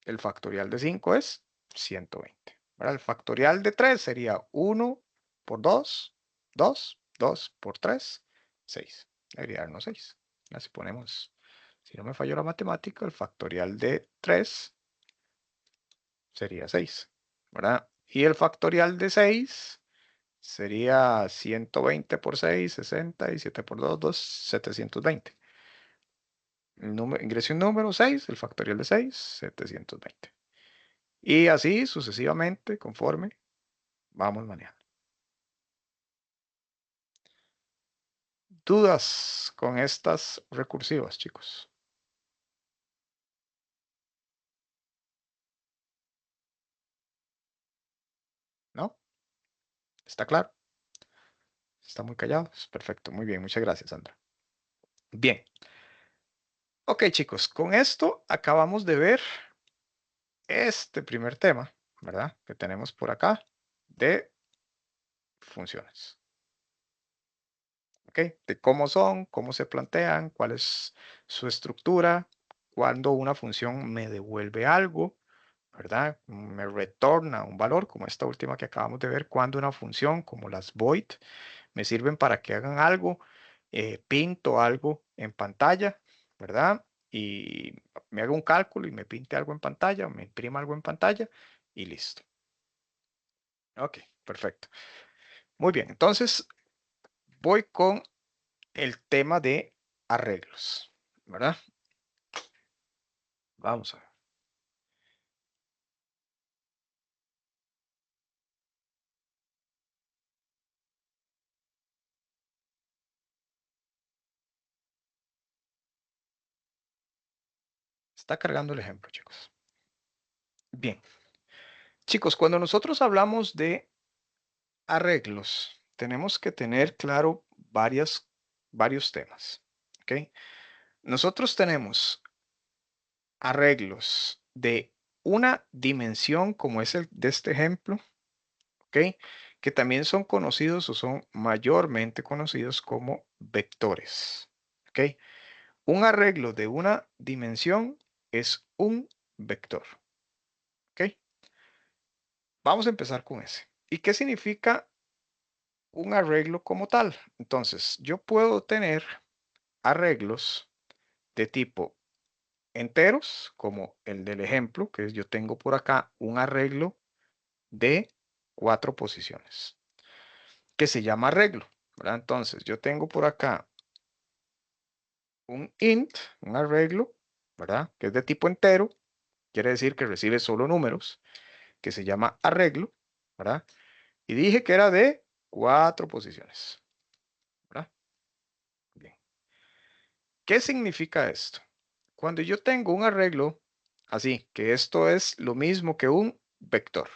el factorial de 5 es 120. ¿Verdad? El factorial de 3 sería 1 por 2, 2, 2 por 3, 6. Debería darnos 6. Si ponemos, si no me falló la matemática, el factorial de 3 sería 6. ¿Verdad? Y el factorial de 6 sería 120 por 6, 60, y 7 por 2, 720. Ingrese un número 6, el factorial de 6, 720. Y así sucesivamente, conforme vamos manejando. ¿Dudas con estas recursivas, chicos? ¿No? ¿Está claro? ¿Está muy callados? Perfecto, muy bien, muchas gracias, Sandra. Bien. Ok, chicos, con esto acabamos de ver este primer tema, ¿verdad? Que tenemos por acá de funciones. ¿Ok? De cómo son, cómo se plantean, cuál es su estructura, cuando una función me devuelve algo, ¿verdad? Me retorna un valor, como esta última que acabamos de ver, cuando una función como las void me sirven para que hagan algo, pinto algo en pantalla, ¿verdad? Y me haga un cálculo y me pinte algo en pantalla, o me imprima algo en pantalla y listo. Ok, perfecto. Muy bien, entonces voy con el tema de arreglos, ¿verdad? Vamos a ver. Está cargando el ejemplo, chicos. Bien. Chicos, cuando nosotros hablamos de arreglos, tenemos que tener claro varios temas. ¿Ok? Nosotros tenemos arreglos de una dimensión, como es el de este ejemplo, ¿ok? Que también son conocidos o son mayormente conocidos como vectores. ¿Ok? Un arreglo de una dimensión es un vector. ¿Ok? Vamos a empezar con ese. ¿Y qué significa un arreglo como tal? Entonces, yo puedo tener arreglos de tipo enteros, como el del ejemplo, que es yo tengo por acá un arreglo de 4 posiciones, que se llama arreglo, ¿verdad? Entonces, yo tengo por acá un int, un arreglo, ¿verdad? Que es de tipo entero, quiere decir que recibe solo números, que se llama arreglo, ¿verdad? Y dije que era de 4 posiciones, ¿verdad? Bien. ¿Qué significa esto? Cuando yo tengo un arreglo así, que esto es lo mismo que un vector.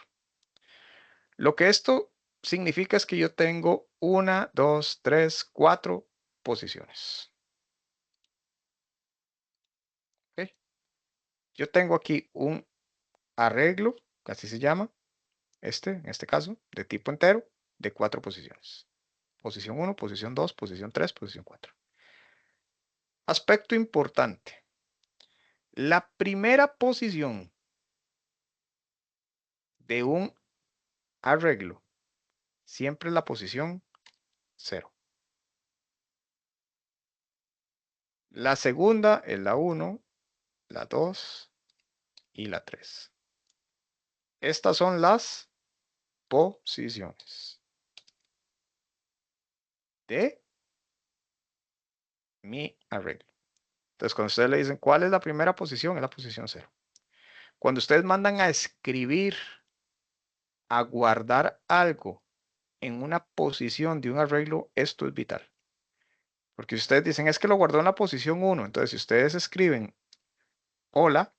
Lo que esto significa es que yo tengo 1, 2, 3, 4 posiciones. ¿Ok? Yo tengo aquí un arreglo, que así se llama, en este caso, de tipo entero, de 4 posiciones. Posición 1, posición 2, posición 3, posición 4. Aspecto importante. La primera posición de un arreglo siempre es la posición 0. La segunda es la 1, la 2 y la 3. Estas son las posiciones de mi arreglo. Entonces, cuando ustedes le dicen cuál es la primera posición, es la posición 0. Cuando ustedes mandan a escribir, a guardar algo en una posición de un arreglo, esto es vital. Porque si ustedes dicen, es que lo guardó en la posición 1, entonces si ustedes escriben hola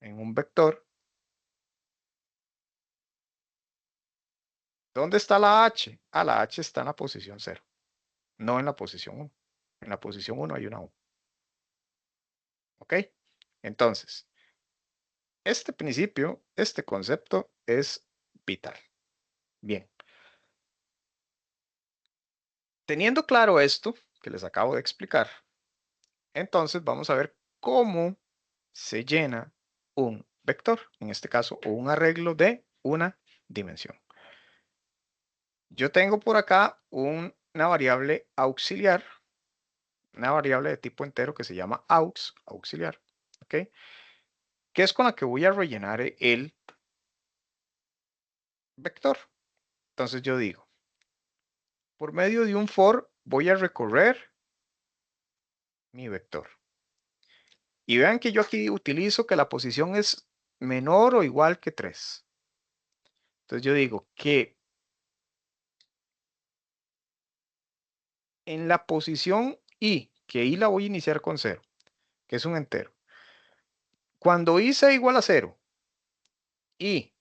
en un vector, ¿dónde está la H? Ah, la H está en la posición 0, no en la posición 1. En la posición 1 hay una U. ¿Ok? Entonces, este principio, este concepto es vital. Bien. Teniendo claro esto que les acabo de explicar, entonces vamos a ver cómo se llena un vector, en este caso, o un arreglo de una dimensión. Yo tengo por acá una variable auxiliar, una variable de tipo entero que se llama auxiliar, ¿ok? Que es con la que voy a rellenar el vector. Entonces yo digo, por medio de un for voy a recorrer mi vector. Y vean que yo aquí utilizo que la posición es menor o igual que 3. Entonces yo digo que en la posición i, que i la voy a iniciar con 0, que es un entero. Cuando i sea igual a 0 y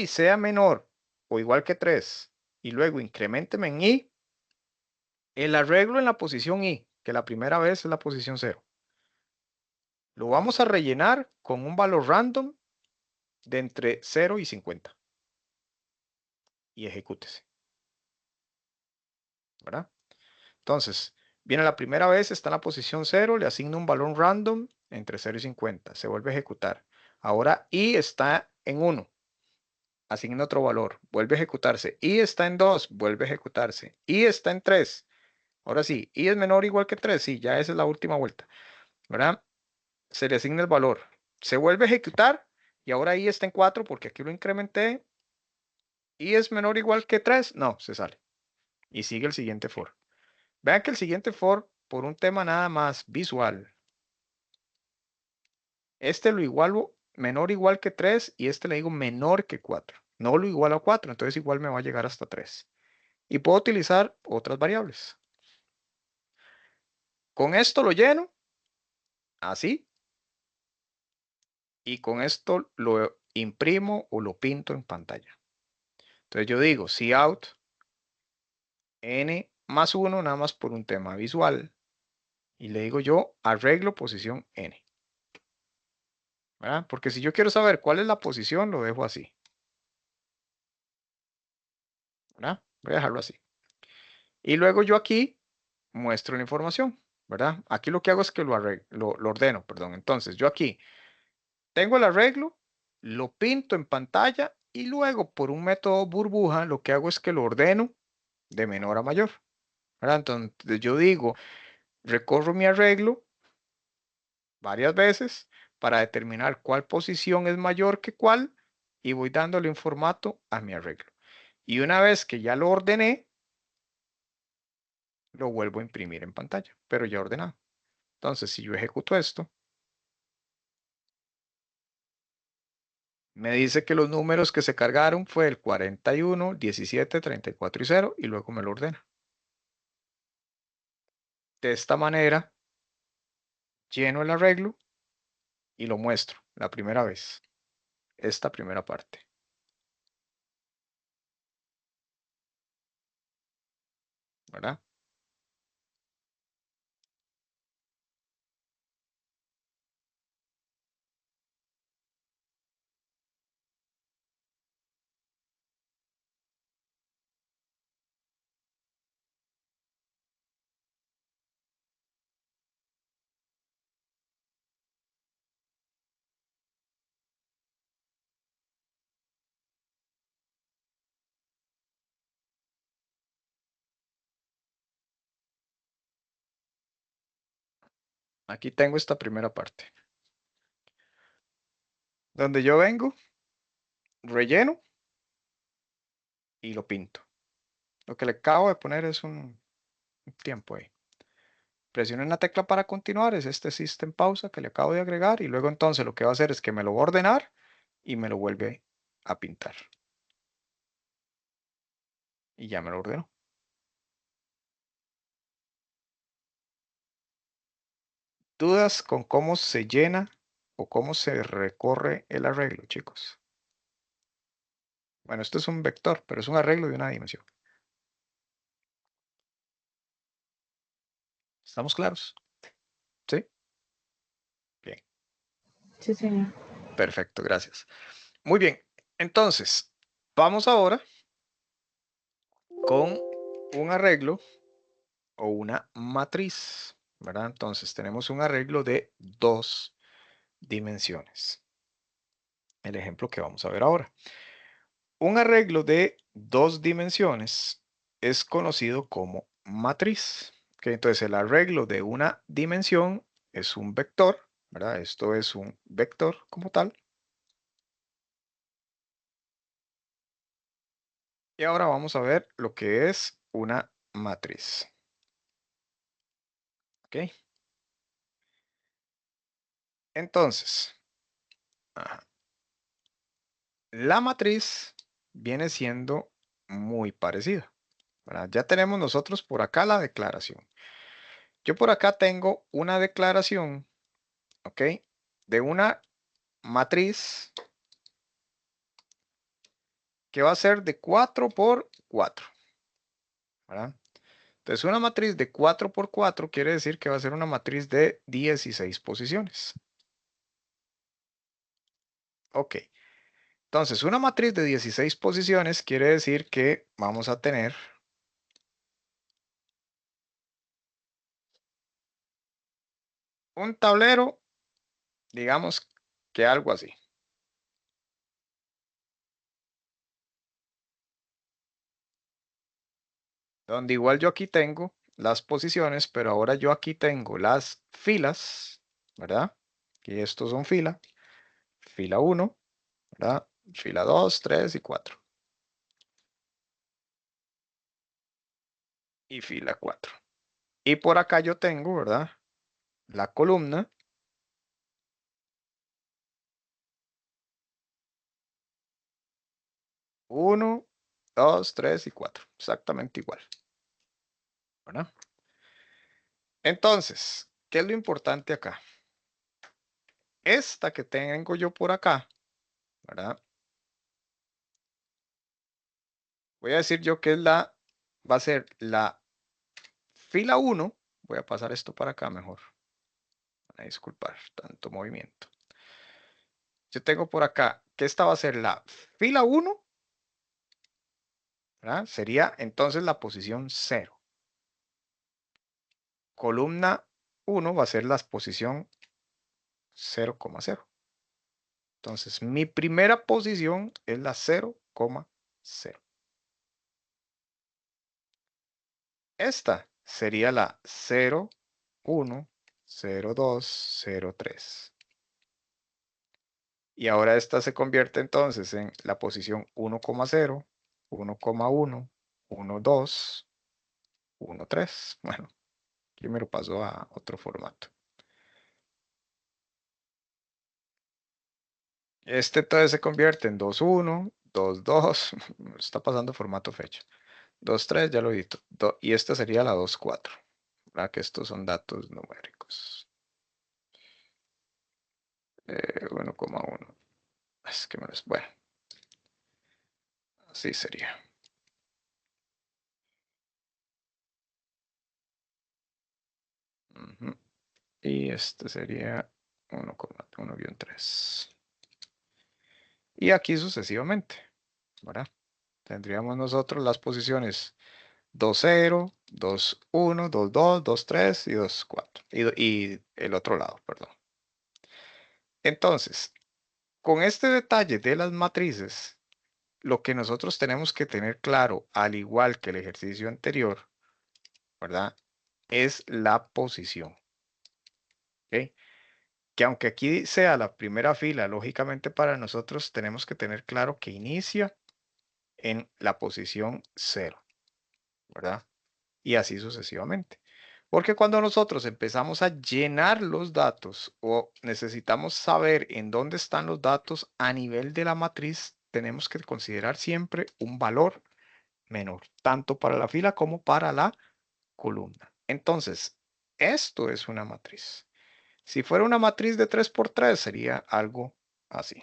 sea menor o igual que 3 y luego incrementeme en i, el arreglo en la posición i, que la primera vez es la posición 0, lo vamos a rellenar con un valor random de entre 0 y 50 y ejecútese, ¿verdad? Entonces, viene la primera vez, está en la posición 0, le asigno un valor random entre 0 y 50, se vuelve a ejecutar. Ahora i está en 1, asigna otro valor, vuelve a ejecutarse. I está en 2, vuelve a ejecutarse. I está en 3. Ahora sí, i es menor o igual que 3, sí, ya esa es la última vuelta, ¿verdad? Se le asigna el valor, se vuelve a ejecutar y ahora i está en 4 porque aquí lo incrementé. I es menor o igual que 3, no, se sale. Y sigue el siguiente for. Vean que el siguiente for, por un tema nada más visual, este lo igualo menor o igual que 3 y este le digo menor que 4. No lo igualo a 4, entonces igual me va a llegar hasta 3. Y puedo utilizar otras variables. Con esto lo lleno, así, y con esto lo imprimo o lo pinto en pantalla. Entonces yo digo cout n más 1 nada más por un tema visual. Y le digo yo arreglo posición n. ¿Verdad? Porque si yo quiero saber cuál es la posición, lo dejo así. ¿Verdad? Voy a dejarlo así. Y luego yo aquí muestro la información. ¿Verdad? Aquí lo que hago es que lo ordeno, perdón. Entonces yo aquí tengo el arreglo, lo pinto en pantalla y luego por un método burbuja lo que hago es que lo ordeno de menor a mayor. ¿Verdad? Entonces yo digo, recorro mi arreglo varias veces para determinar cuál posición es mayor que cuál y voy dándole un formato a mi arreglo. Y una vez que ya lo ordené, lo vuelvo a imprimir en pantalla, pero ya ordenado. Entonces, si yo ejecuto esto, me dice que los números que se cargaron fue el 41, 17, 34 y 0 y luego me lo ordena. De esta manera, lleno el arreglo y lo muestro la primera vez. Esta primera parte, ¿verdad? Aquí tengo esta primera parte. Donde yo vengo, relleno y lo pinto. Lo que le acabo de poner es un tiempo ahí. Presionen la tecla para continuar, es este System Pausa que le acabo de agregar y luego entonces lo que va a hacer es que me lo va a ordenar y me lo vuelve a pintar. Y ya me lo ordenó. ¿Dudas con cómo se llena o cómo se recorre el arreglo, chicos? Bueno, esto es un vector, pero es un arreglo de una dimensión. ¿Estamos claros? ¿Sí? Bien, Sí, señor. perfecto, gracias. Muy bien, entonces, vamos ahora con un arreglo o una matriz, ¿verdad? Entonces, tenemos un arreglo de dos dimensiones. El ejemplo que vamos a ver ahora. Un arreglo de dos dimensiones es conocido como matriz. ¿Ok? Entonces, el arreglo de una dimensión es un vector, ¿verdad? Esto es un vector como tal. Y ahora vamos a ver lo que es una matriz. ¿Ok? Entonces, ajá, la matriz viene siendo muy parecida, ¿verdad? Ya tenemos nosotros por acá la declaración. Yo por acá tengo una declaración, ¿ok? De una matriz que va a ser de 4 por 4, ¿verdad? Entonces, una matriz de 4 por 4 quiere decir que va a ser una matriz de 16 posiciones. Ok. Entonces, una matriz de 16 posiciones quiere decir que vamos a tener un tablero, digamos que algo así. Donde igual yo aquí tengo las posiciones, pero ahora yo aquí tengo las filas, ¿verdad? Y estos son fila 1, ¿verdad? Fila 2, 3 y 4. Y fila 4. Y por acá yo tengo, ¿verdad? La columna 1, 2, 3 y 4. Exactamente igual, ¿verdad? Entonces, ¿qué es lo importante acá? Esta que tengo yo por acá, ¿verdad? Voy a decir yo que es va a ser la fila 1. Voy a pasar esto para acá mejor. A disculpar tanto movimiento. Yo tengo por acá que esta va a ser la fila 1, ¿verdad? Sería entonces la posición 0. Columna 1 va a ser la posición 0,0. Entonces, mi primera posición es la 0,0. Esta sería la 0, 1, 0, 2, 0, 3. Y ahora esta se convierte entonces en la posición 1,0, 1,1, 1,2, 1,3. Bueno, aquí me lo paso a otro formato. Este entonces se convierte en 2,1, 2,2. Está pasando formato fecha. 2,3, ya lo edito. Y esta sería la 2,4. ¿Verdad? Que estos son datos numéricos. 1,1. Es que me los... Bueno, así sería. Ujú. Y este sería 1,1-3. Y aquí sucesivamente, ¿verdad? Tendríamos nosotros las posiciones 2,0, 2,1, 2,2, 2,3 y 2,4. Y el otro lado, perdón. Entonces, con este detalle de las matrices, lo que nosotros tenemos que tener claro, al igual que el ejercicio anterior, ¿verdad? Es la posición. ¿ok? Que aunque aquí sea la primera fila, lógicamente para nosotros tenemos que tener claro que inicia en la posición 0, ¿verdad? Y así sucesivamente. Porque cuando nosotros empezamos a llenar los datos o necesitamos saber en dónde están los datos a nivel de la matriz, tenemos que considerar siempre un valor menor, tanto para la fila como para la columna. Entonces, esto es una matriz. Si fuera una matriz de 3x3 sería algo así.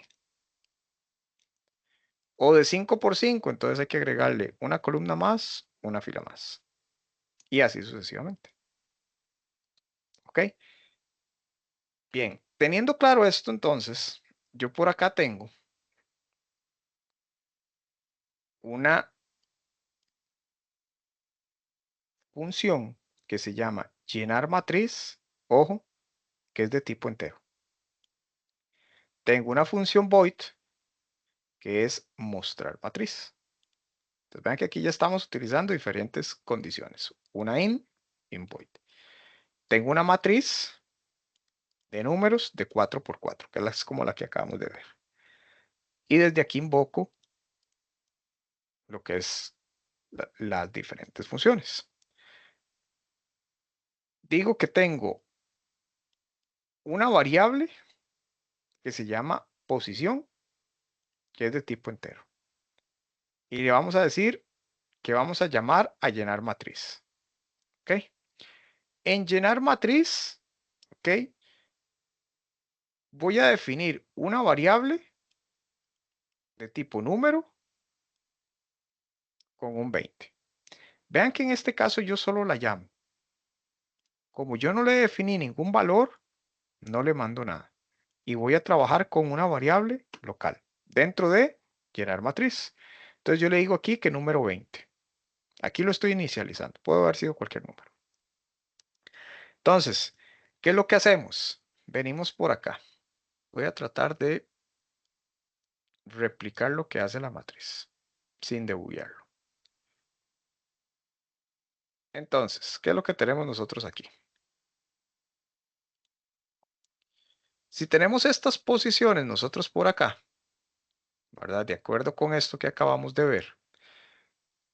O de 5x5, entonces hay que agregarle una columna más, una fila más. Y así sucesivamente. ¿Ok? Bien, teniendo claro esto, entonces, yo por acá tengo una función que se llama llenar matriz, ojo, que es de tipo entero. Tengo una función void que es mostrar matriz. Entonces vean que aquí ya estamos utilizando diferentes condiciones. Una in void. Tengo una matriz de números de 4x4, que es como la que acabamos de ver. Y desde aquí invoco lo que es las diferentes funciones. Digo que tengo una variable que se llama posición, que es de tipo entero. Y le vamos a decir que vamos a llamar a llenar matriz. ¿Ok? En llenar matriz, ¿ok? Voy a definir una variable de tipo número con un 20. Vean que en este caso yo solo la llamo. Como yo no le definí ningún valor, no le mando nada. Y voy a trabajar con una variable local dentro de llenar matriz. Entonces yo le digo aquí que número 20. Aquí lo estoy inicializando. Puede haber sido cualquier número. Entonces, ¿qué es lo que hacemos? Venimos por acá. Voy a tratar de replicar lo que hace la matriz sin debuguearlo. Entonces, ¿qué es lo que tenemos nosotros aquí? Si tenemos estas posiciones nosotros por acá, ¿verdad? De acuerdo con esto que acabamos de ver.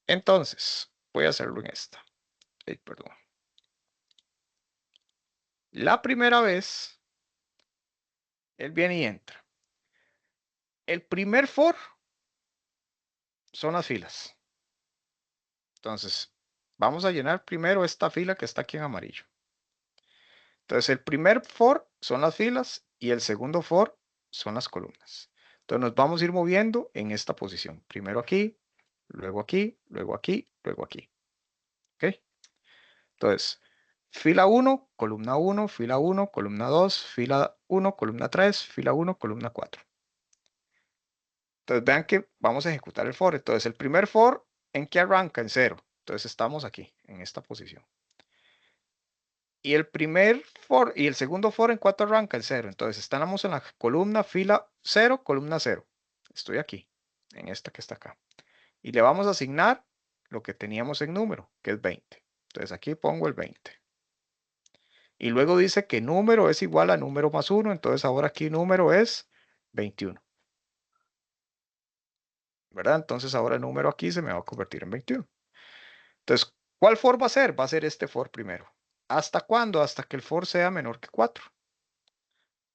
Entonces, voy a hacerlo en esta. Perdón. La primera vez, él viene y entra. El primer for son las filas. Entonces, vamos a llenar primero esta fila que está aquí en amarillo. Entonces, el primer for son las filas y el segundo for son las columnas. Entonces, nos vamos a ir moviendo en esta posición. Primero aquí, luego aquí, luego aquí, luego aquí. ¿Ok? Entonces, fila 1, columna 1, fila 1, columna 2, fila 1, columna 3, fila 1, columna 4. Entonces, vean que vamos a ejecutar el for. Entonces, el primer for, ¿en qué arranca? En 0. Entonces, estamos aquí, en esta posición. Y el primer for y el segundo for, ¿en cuánto arranca? En 0. Entonces, estamos en la columna fila 0, columna 0. Estoy aquí, en esta que está acá. Y le vamos a asignar lo que teníamos en número, que es 20. Entonces, aquí pongo el 20. Y luego dice que número es igual a número más 1. Entonces, ahora aquí número es 21. ¿Verdad? Entonces, ahora el número aquí se me va a convertir en 21. Entonces, ¿cuál for va a ser? Va a ser este for primero. ¿Hasta cuándo? Hasta que el for sea menor que 4.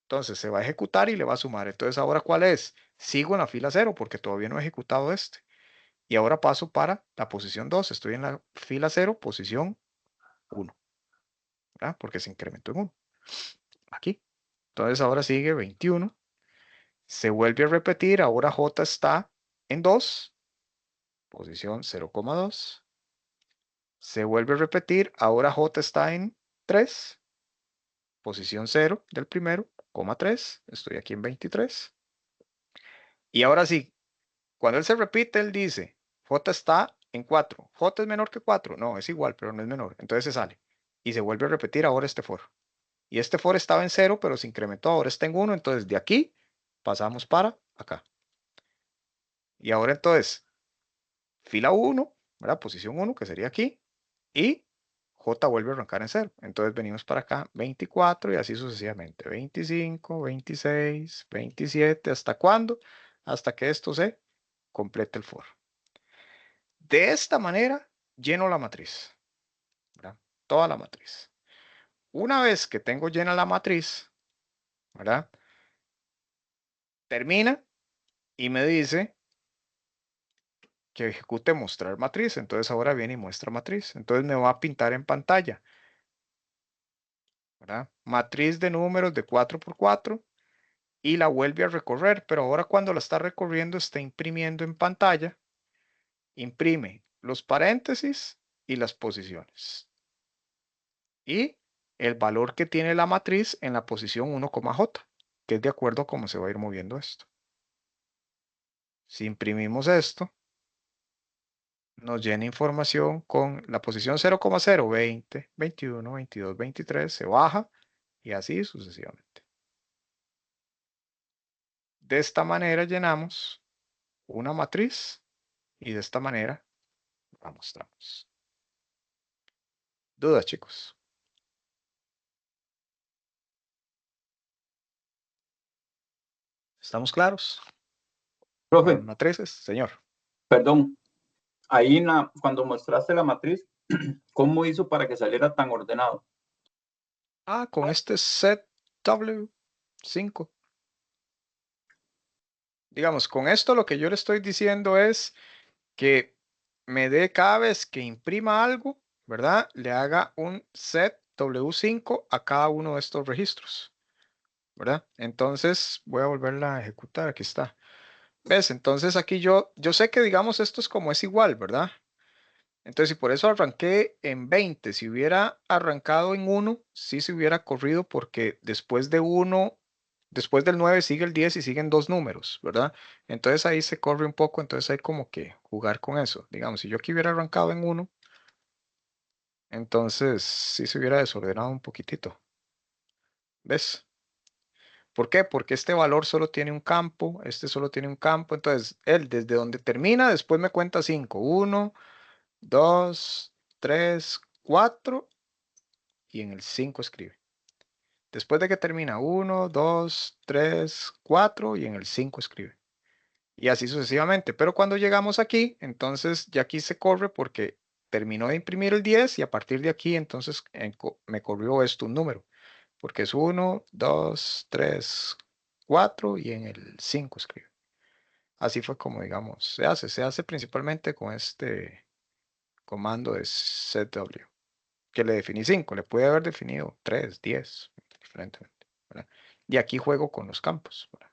Entonces se va a ejecutar y le va a sumar. Entonces, ¿ahora cuál es? Sigo en la fila 0 porque todavía no he ejecutado este. Y ahora paso para la posición 2. Estoy en la fila 0, posición 1. ¿Verdad? Porque se incrementó en 1. Aquí. Entonces, ahora sigue 21. Se vuelve a repetir. Ahora J está en 2. Posición 0,2. Se vuelve a repetir. Ahora J está en 3. Posición 0 del primero, coma 3. Estoy aquí en 23. Y ahora sí, cuando él se repite, él dice, J está en 4. ¿J es menor que 4? No, es igual, pero no es menor. Entonces se sale. Y se vuelve a repetir ahora este for. Y este for estaba en 0, pero se incrementó. Ahora está en 1. Entonces de aquí pasamos para acá. Y ahora entonces, fila 1, ¿verdad? Posición 1, que sería aquí. Y J vuelve a arrancar en 0. Entonces venimos para acá, 24 y así sucesivamente. 25, 26, 27, ¿hasta cuándo? Hasta que esto se complete el for. De esta manera, lleno la matriz, ¿verdad? Toda la matriz. Una vez que tengo llena la matriz, ¿verdad? Termina y me dice que ejecute mostrar matriz. Entonces ahora viene y muestra matriz. Entonces me va a pintar en pantalla, ¿verdad? Matriz de números de 4x4 y la vuelve a recorrer, pero ahora cuando la está recorriendo está imprimiendo en pantalla, imprime los paréntesis y las posiciones. Y el valor que tiene la matriz en la posición 1,j, que es de acuerdo a cómo se va a ir moviendo esto. Si imprimimos esto, nos llena información con la posición 0,0, 20, 21, 22, 23, se baja y así sucesivamente. De esta manera llenamos una matriz y de esta manera la mostramos. ¿Dudas, chicos? ¿Estamos claros con las Profe, matrices? Señor. perdón, ahí cuando mostraste la matriz, ¿cómo hizo para que saliera tan ordenado? Con este set W5. Digamos, con esto lo que yo le estoy diciendo es que me dé cada vez que imprima algo, ¿verdad? Le haga un set W5 a cada uno de estos registros, ¿verdad? Entonces voy a volverla a ejecutar. Aquí está. ¿Ves? Entonces aquí yo sé que digamos esto es como es igual, ¿verdad? Entonces, si por eso arranqué en 20, si hubiera arrancado en 1, sí se hubiera corrido porque después de 1, después del 9 sigue el 10 y siguen dos números, ¿verdad? Entonces ahí se corre un poco, entonces hay como que jugar con eso. Digamos, si yo aquí hubiera arrancado en 1, entonces sí se hubiera desordenado un poquitito. ¿Ves? ¿Por qué? Porque este valor solo tiene un campo, este solo tiene un campo, entonces él desde donde termina, después me cuenta 5. 1, 2, 3, 4 y en el 5 escribe. Después de que termina 1, 2, 3, 4 y en el 5 escribe. Y así sucesivamente. Pero cuando llegamos aquí, entonces ya aquí se corre porque terminó de imprimir el 10 y a partir de aquí entonces me corrió esto un número. Porque es 1, 2, 3, 4 y en el 5 escribe. Así fue como digamos se hace. Se hace principalmente con este comando de setw, que le definí 5, le puede haber definido 3, 10, diferentemente, ¿verdad? Y aquí juego con los campos, ¿verdad?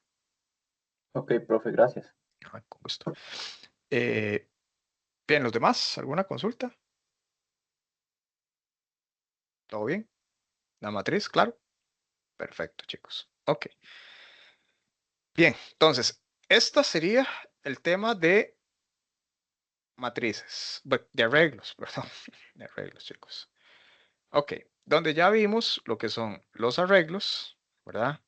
Ok, profe, gracias. Con gusto. Bien, los demás, ¿alguna consulta? ¿Todo bien? ¿La matriz? Claro. Perfecto, chicos. Ok. Bien, entonces, esta sería el tema de matrices, de arreglos, perdón, de arreglos, chicos. Ok, donde ya vimos lo que son los arreglos, ¿verdad?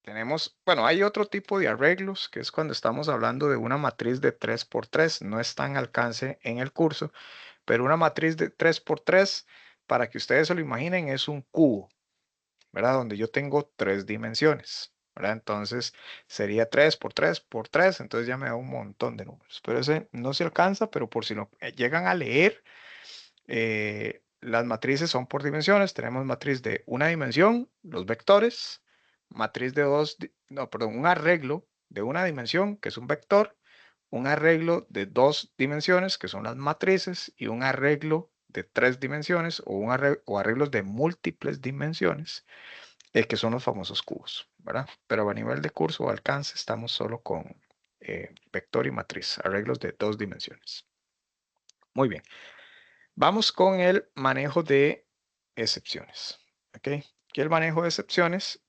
Tenemos, bueno, hay otro tipo de arreglos que es cuando estamos hablando de una matriz de 3x3, no está en alcance en el curso, pero una matriz de 3x3, para que ustedes se lo imaginen, es un cubo, ¿verdad? Donde yo tengo 3 dimensiones, ¿verdad? Entonces sería 3x3x3, entonces ya me da un montón de números, pero ese no se alcanza, pero por si lo llegan a leer, las matrices son por dimensiones. Tenemos matriz de una dimensión, los vectores, matriz de no, perdón, un arreglo de una dimensión, que es un vector, un arreglo de 2 dimensiones, que son las matrices, y un arreglo de 3 dimensiones o arreglos de múltiples dimensiones, que son los famosos cubos, ¿verdad? Pero a nivel de curso o alcance estamos solo con vector y matriz, arreglos de 2 dimensiones. Muy bien. Vamos con el manejo de excepciones. ¿Ok? Aquí el manejo de excepciones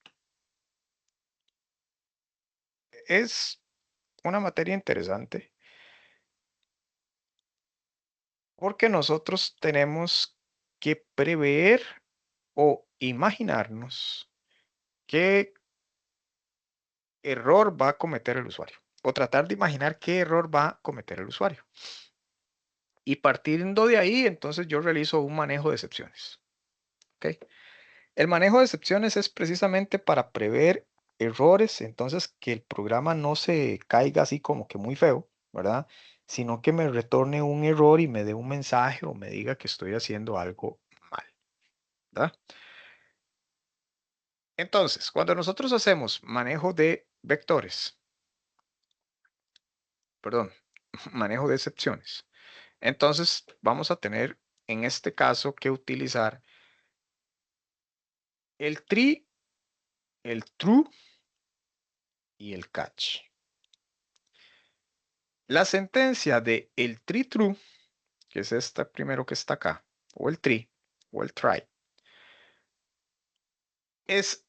es una materia interesante porque nosotros tenemos que prever o imaginarnos qué error va a cometer el usuario o tratar de imaginar qué error va a cometer el usuario. Y partiendo de ahí, entonces yo realizo un manejo de excepciones. ¿Ok? El manejo de excepciones es precisamente para prever errores, entonces que el programa no se caiga así como que muy feo, ¿verdad? Sino que me retorne un error y me dé un mensaje o me diga que estoy haciendo algo mal, ¿verdad? Entonces, cuando nosotros hacemos manejo de vectores, perdón, manejo de excepciones, entonces vamos a tener en este caso que utilizar el tree, el true y el catch. La sentencia de el tree true, que es esta primero que está acá, o el tree, o el try, es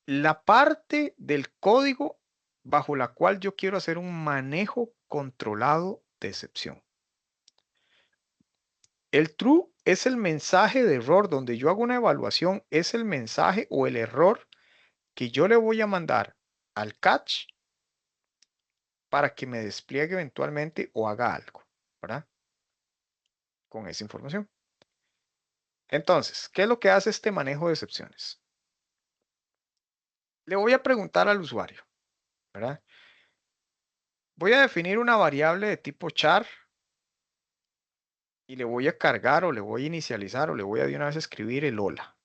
la parte del código bajo la cual yo quiero hacer un manejo controlado de excepción. El true es el mensaje de error donde yo hago una evaluación, es el mensaje o el error que yo le voy a mandar al catch para que me despliegue eventualmente o haga algo, ¿verdad? Con esa información. Entonces, ¿qué es lo que hace este manejo de excepciones? Le voy a preguntar al usuario, ¿verdad? Voy a definir una variable de tipo char y le voy a cargar o le voy a inicializar o le voy a de una vez escribir el hola.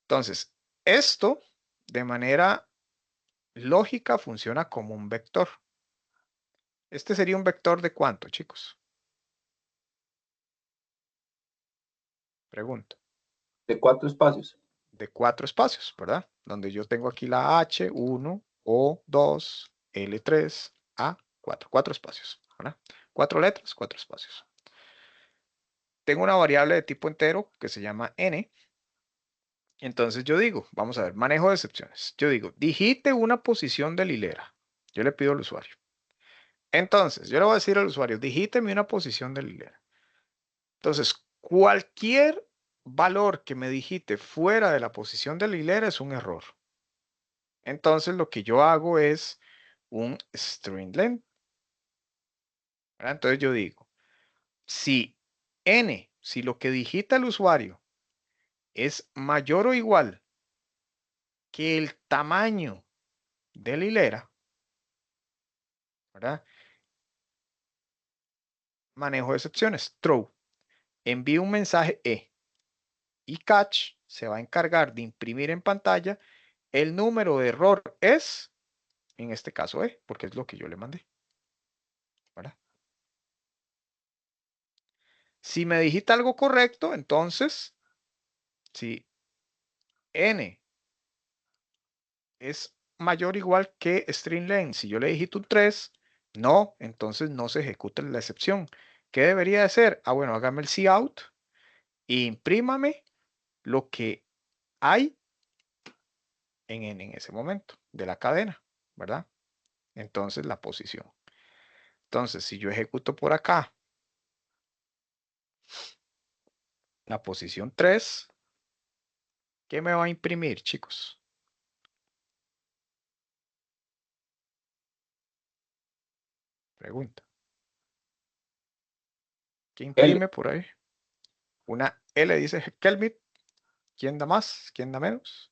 Entonces, esto de manera lógica funciona como un vector. Este sería un vector de ¿cuánto, chicos? Pregunto. De 4 espacios. De 4 espacios, ¿verdad? Donde yo tengo aquí la H1, O2, L3, A4. 4 espacios, ¿verdad? 4 letras, 4 espacios. Tengo una variable de tipo entero que se llama n. Entonces yo digo, vamos a ver, manejo de excepciones. Yo digo, digite una posición de la hilera. Yo le pido al usuario. Entonces, yo le voy a decir al usuario, digíteme una posición de la hilera. Entonces, cualquier valor que me digite fuera de la posición de la hilera es un error. Entonces, lo que yo hago es un string length, ¿verdad? Entonces yo digo, si n, si lo que digita el usuario es mayor o igual que el tamaño de la hilera, ¿verdad? Manejo de excepciones, throw, envío un mensaje y catch se va a encargar de imprimir en pantalla el número de error es, en este caso porque es lo que yo le mandé, ¿verdad? Si me digita algo correcto, entonces, si n es mayor o igual que string length, si yo le digito un 3, no, entonces no se ejecuta la excepción. ¿Qué debería de ser? Bueno, hágame el cout e imprímame lo que hay en ese momento de la cadena, ¿verdad? Entonces la posición. Entonces, si yo ejecuto por acá la posición 3, ¿qué me va a imprimir, chicos? Pregunta. ¿Qué L. imprime por ahí? Una L dice Kelvin. ¿Quién da más? ¿Quién da menos?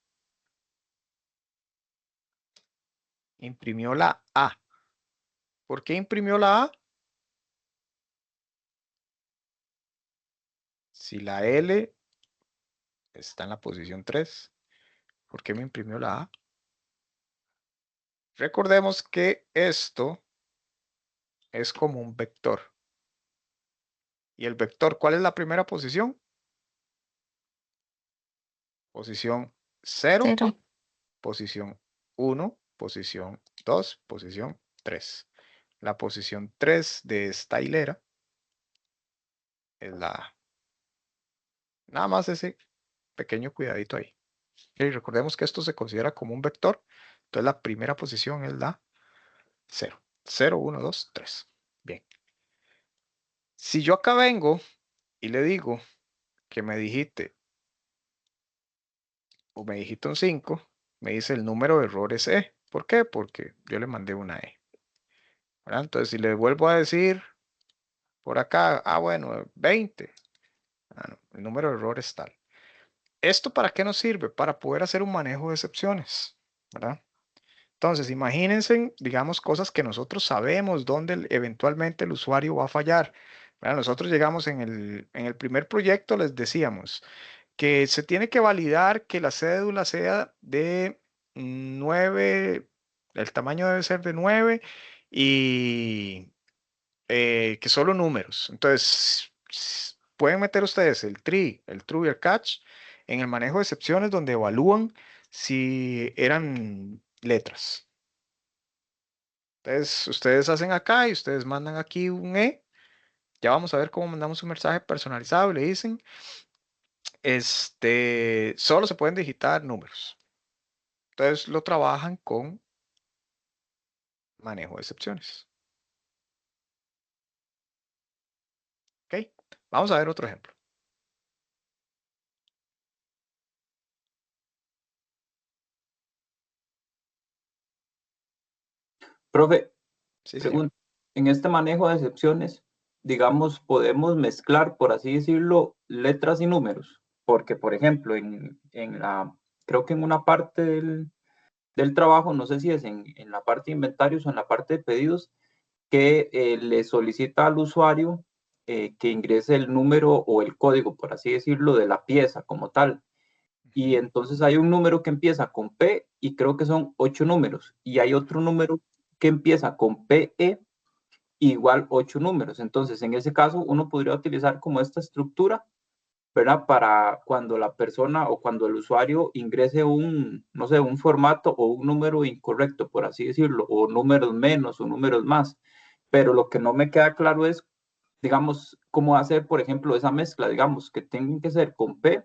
Imprimió la A. ¿Por qué imprimió la A? Si la L está en la posición 3, ¿por qué me imprimió la A? Recordemos que esto es como un vector. ¿Y el vector cuál es la primera posición? Posición 0, 0. posición 1, posición 2, posición 3. La posición 3 de esta hilera es la A. Nada más ese pequeño cuidadito ahí. Y recordemos que esto se considera como un vector. Entonces la primera posición es la 0. 0, 1, 2, 3. Bien. Si yo acá vengo y le digo que me dijiste o me dijiste un 5, me dice el número de errores E. ¿Por qué? Porque yo le mandé una E. ¿Verdad? Entonces si le vuelvo a decir Por acá, bueno, 20. No, el número de error es tal. ¿Esto para qué nos sirve? Para poder hacer un manejo de excepciones, ¿verdad? Entonces, imagínense, digamos, cosas que nosotros sabemos dónde eventualmente el usuario va a fallar. ¿Verdad? Nosotros llegamos en el primer proyecto, les decíamos que se tiene que validar que la cédula sea de 9, el tamaño debe ser de 9 y que solo números. Entonces, pueden meter ustedes el true y el catch en el manejo de excepciones donde evalúan si eran letras. Entonces, ustedes hacen acá y ustedes mandan aquí un E. Ya vamos a ver cómo mandamos un mensaje personalizado y le dicen, solo se pueden digitar números. Entonces, lo trabajan con manejo de excepciones. ¿Ok? Vamos a ver otro ejemplo. Profe, Sí, señor. pregunta, en este manejo de excepciones, digamos, podemos mezclar, por así decirlo, letras y números, porque, por ejemplo, creo que en una parte del trabajo, no sé si es en la parte de inventarios o en la parte de pedidos, que le solicita al usuario que ingrese el número o el código, por así decirlo, de la pieza como tal. Y Ujú. entonces hay un número que empieza con P y creo que son 8 números. Y hay otro número que empieza con PE igual 8 números. Entonces, en ese caso, uno podría utilizar como esta estructura, ¿verdad? Para cuando la persona o cuando el usuario ingrese no sé, un formato o un número incorrecto, por así decirlo, o números menos o números más. Pero lo que no me queda claro es, digamos, cómo hacer, por ejemplo, esa mezcla, digamos, que tengan que ser con P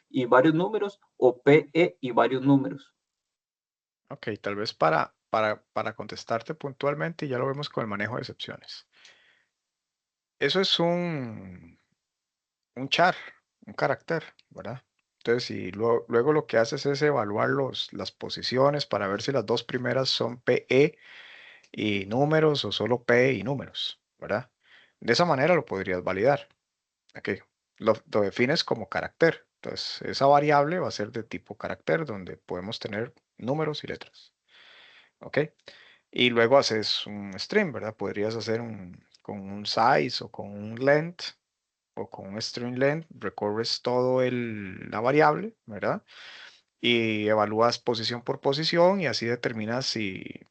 y varios números o PE y varios números. Ok, tal vez para contestarte puntualmente, y ya lo vemos con el manejo de excepciones. Eso es un char, un carácter, ¿verdad? Entonces, y luego lo que haces es evaluar las posiciones para ver si las dos primeras son PE y números o solo P y números, ¿verdad? De esa manera lo podrías validar. Ok, lo defines como carácter. Entonces, esa variable va a ser de tipo carácter, donde podemos tener números y letras. ¿Ok? Y luego haces un string, ¿verdad? Podrías hacer con un size o con un length o con un string length, recorres todo la variable, ¿verdad? Y evalúas posición por posición y así determinas si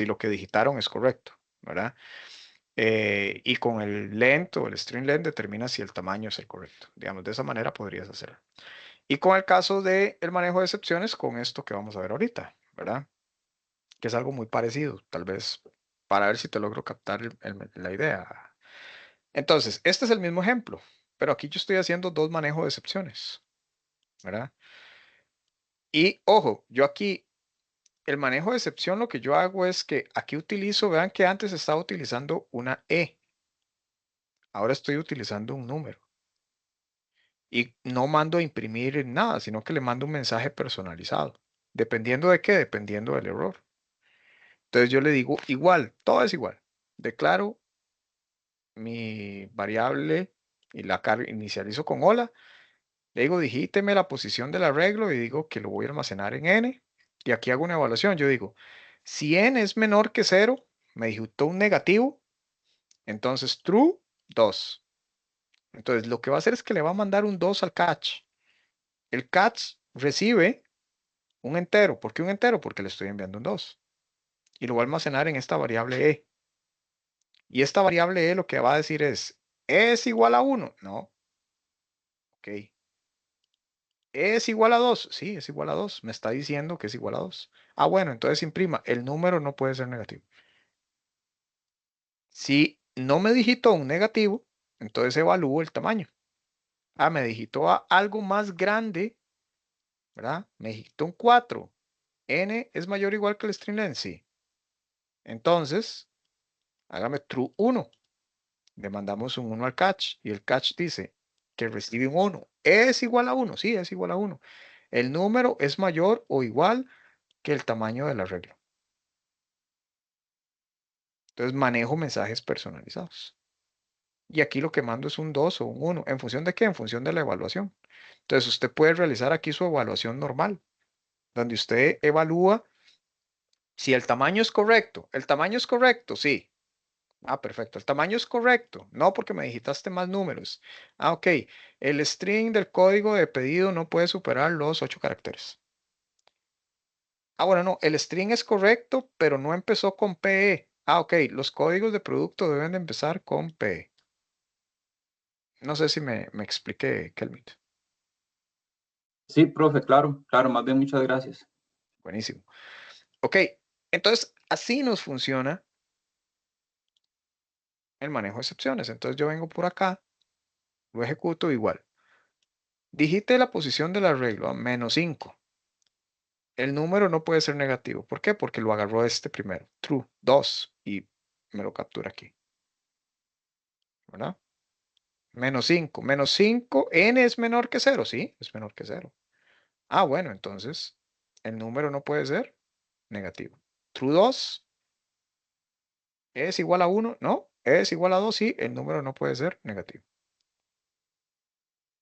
lo que digitaron es correcto, ¿verdad? Y con el length o el string length determinas si el tamaño es el correcto. Digamos, de esa manera podrías hacerlo. Y con el caso del manejo de excepciones, con esto que vamos a ver ahorita, ¿verdad? Que es algo muy parecido, tal vez para ver si te logro captar la idea. Entonces, este es el mismo ejemplo, pero aquí yo estoy haciendo dos manejos de excepciones, ¿verdad? Y ojo, yo aquí, el manejo de excepción, lo que yo hago es que aquí utilizo, vean que antes estaba utilizando una E, ahora estoy utilizando un número. Y no mando a imprimir nada, sino que le mando un mensaje personalizado. ¿Dependiendo de qué? Dependiendo del error. Entonces yo le digo igual, todo es igual. Declaro mi variable y la inicializo con hola. Le digo, digíteme la posición del arreglo y digo que lo voy a almacenar en n. Y aquí hago una evaluación. Yo digo, si n es menor que 0, me digitó un negativo, entonces true 2. Entonces lo que va a hacer es que le va a mandar un 2 al catch. El catch recibe un entero. ¿Por qué un entero? Porque le estoy enviando un 2. Y lo voy a almacenar en esta variable e. Y esta variable e lo que va a decir ¿es igual a 1? No. Ok. ¿Es igual a 2? Sí, es igual a 2. Me está diciendo que es igual a 2. Ah, bueno, entonces imprima. El número no puede ser negativo. Si no me digitó un negativo, entonces evalúo el tamaño. Ah, me digitó algo más grande, ¿verdad? Me digitó un 4. N es mayor o igual que el string length, sí. Entonces, hágame true 1. Le mandamos un 1 al catch y el catch dice que recibe un 1. ¿Es igual a 1? Sí, es igual a 1. El número es mayor o igual que el tamaño del arreglo. Entonces manejo mensajes personalizados. y aquí lo que mando es un 2 o un 1. ¿En función de qué? En función de la evaluación. Entonces usted puede realizar aquí su evaluación normal, donde usted evalúa si el tamaño es correcto. ¿El tamaño es correcto? Sí. Ah, perfecto. ¿El tamaño es correcto? No, porque me digitaste más números. Ah, ok. El string del código de pedido no puede superar los 8 caracteres. Ah, bueno, no. El string es correcto, pero no empezó con PE. Ah, ok. Los códigos de producto deben de empezar con PE. No sé si me expliqué, Kelvin. Sí, profe, claro, claro, más bien muchas gracias. Buenísimo. Ok. Entonces, así nos funciona el manejo de excepciones. Entonces, yo vengo por acá, lo ejecuto igual. Digite la posición del arreglo a -5. El número no puede ser negativo. ¿Por qué? Porque lo agarró este primero. True, 2. Y me lo captura aquí. ¿Verdad? -5. -5. N es menor que 0. Sí, es menor que 0. Ah, bueno, entonces el número no puede ser negativo. True 2 es igual a 1. No, es igual a 2. Sí, el número no puede ser negativo.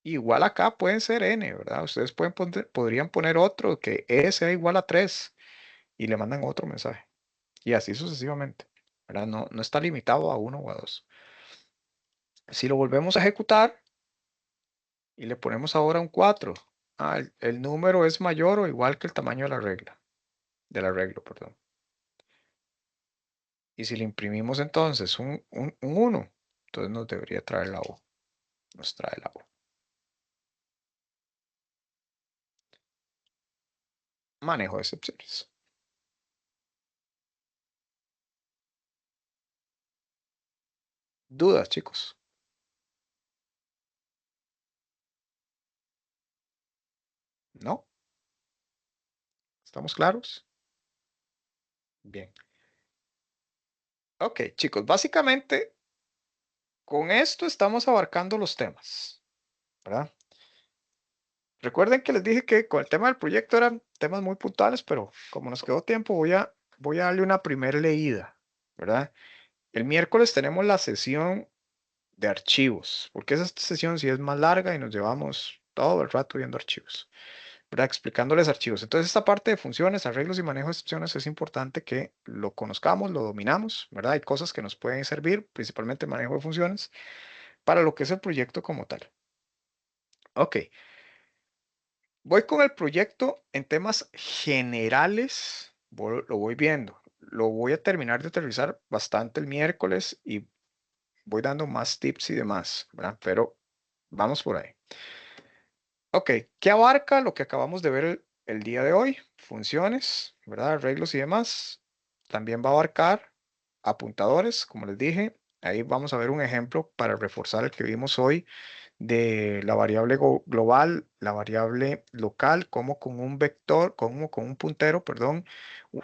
Igual acá pueden ser N, ¿verdad? Ustedes podrían poner otro que E sea igual a 3 y le mandan otro mensaje. Y así sucesivamente, ¿verdad? No está limitado a 1 o a 2. Si lo volvemos a ejecutar y le ponemos ahora un 4, el número es mayor o igual que el tamaño de la regla, del arreglo, perdón. Y si le imprimimos entonces un 1, entonces nos debería traer la O. Nos trae la O. Manejo de excepciones. ¿Dudas, chicos? ¿No? ¿Estamos claros? Bien. Ok, chicos, básicamente con esto estamos abarcando los temas, ¿verdad? Recuerden que les dije que con el tema del proyecto eran temas muy puntuales, pero como nos quedó tiempo, voy a darle una primera leída, ¿verdad? El miércoles tenemos la sesión de archivos, porque esa sesión sí es más larga y nos llevamos todo el rato viendo archivos, ¿verdad? Explicándoles archivos. Entonces, esta parte de funciones, arreglos y manejo de excepciones es importante que lo conozcamos, lo dominamos, ¿verdad? Hay cosas que nos pueden servir, principalmente manejo de funciones, para lo que es el proyecto como tal. Ok. Voy con el proyecto en temas generales, lo voy viendo. Lo voy a terminar de aterrizar bastante el miércoles y voy dando más tips y demás, ¿verdad? Pero vamos por ahí. Ok, ¿qué abarca lo que acabamos de ver el día de hoy? Funciones, ¿verdad? Arreglos y demás. También va a abarcar apuntadores, como les dije. Ahí vamos a ver un ejemplo para reforzar el que vimos hoy de la variable global, la variable local, como con un vector, como con un puntero, perdón,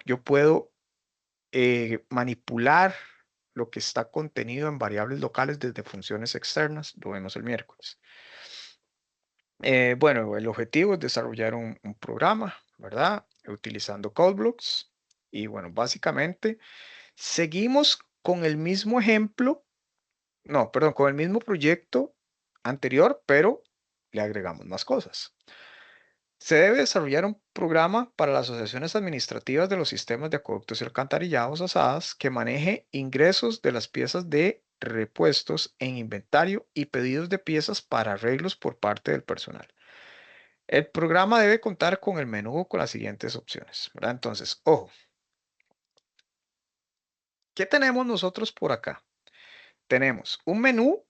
yo puedo manipular lo que está contenido en variables locales desde funciones externas. Lo vemos el miércoles. Bueno, el objetivo es desarrollar un programa, ¿verdad? Utilizando CodeBlocks. Y bueno, básicamente seguimos con el mismo ejemplo, no, perdón, con el mismo proyecto anterior, pero le agregamos más cosas. Se debe desarrollar un programa para las asociaciones administrativas de los sistemas de acueductos y alcantarillados ASADS que maneje ingresos de las piezas de repuestos en inventario y pedidos de piezas para arreglos por parte del personal. El programa debe contar con el menú con las siguientes opciones, ¿verdad? Entonces, ojo, ¿qué tenemos nosotros por acá? Tenemos un menú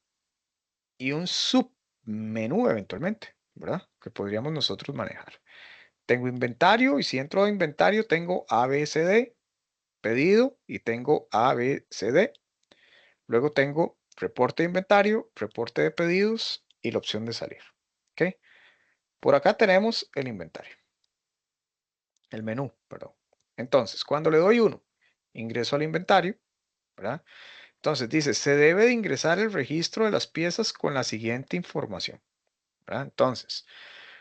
y un submenú eventualmente, ¿verdad? Que podríamos nosotros manejar. Tengo inventario y si entro a inventario tengo ABCD, pedido y tengo ABCD. Luego tengo reporte de inventario, reporte de pedidos y la opción de salir. ¿Ok? Por acá tenemos el inventario, el menú, perdón. Entonces, cuando le doy 1, ingreso al inventario, ¿verdad? Entonces dice, se debe de ingresar el registro de las piezas con la siguiente información, ¿verdad? Entonces,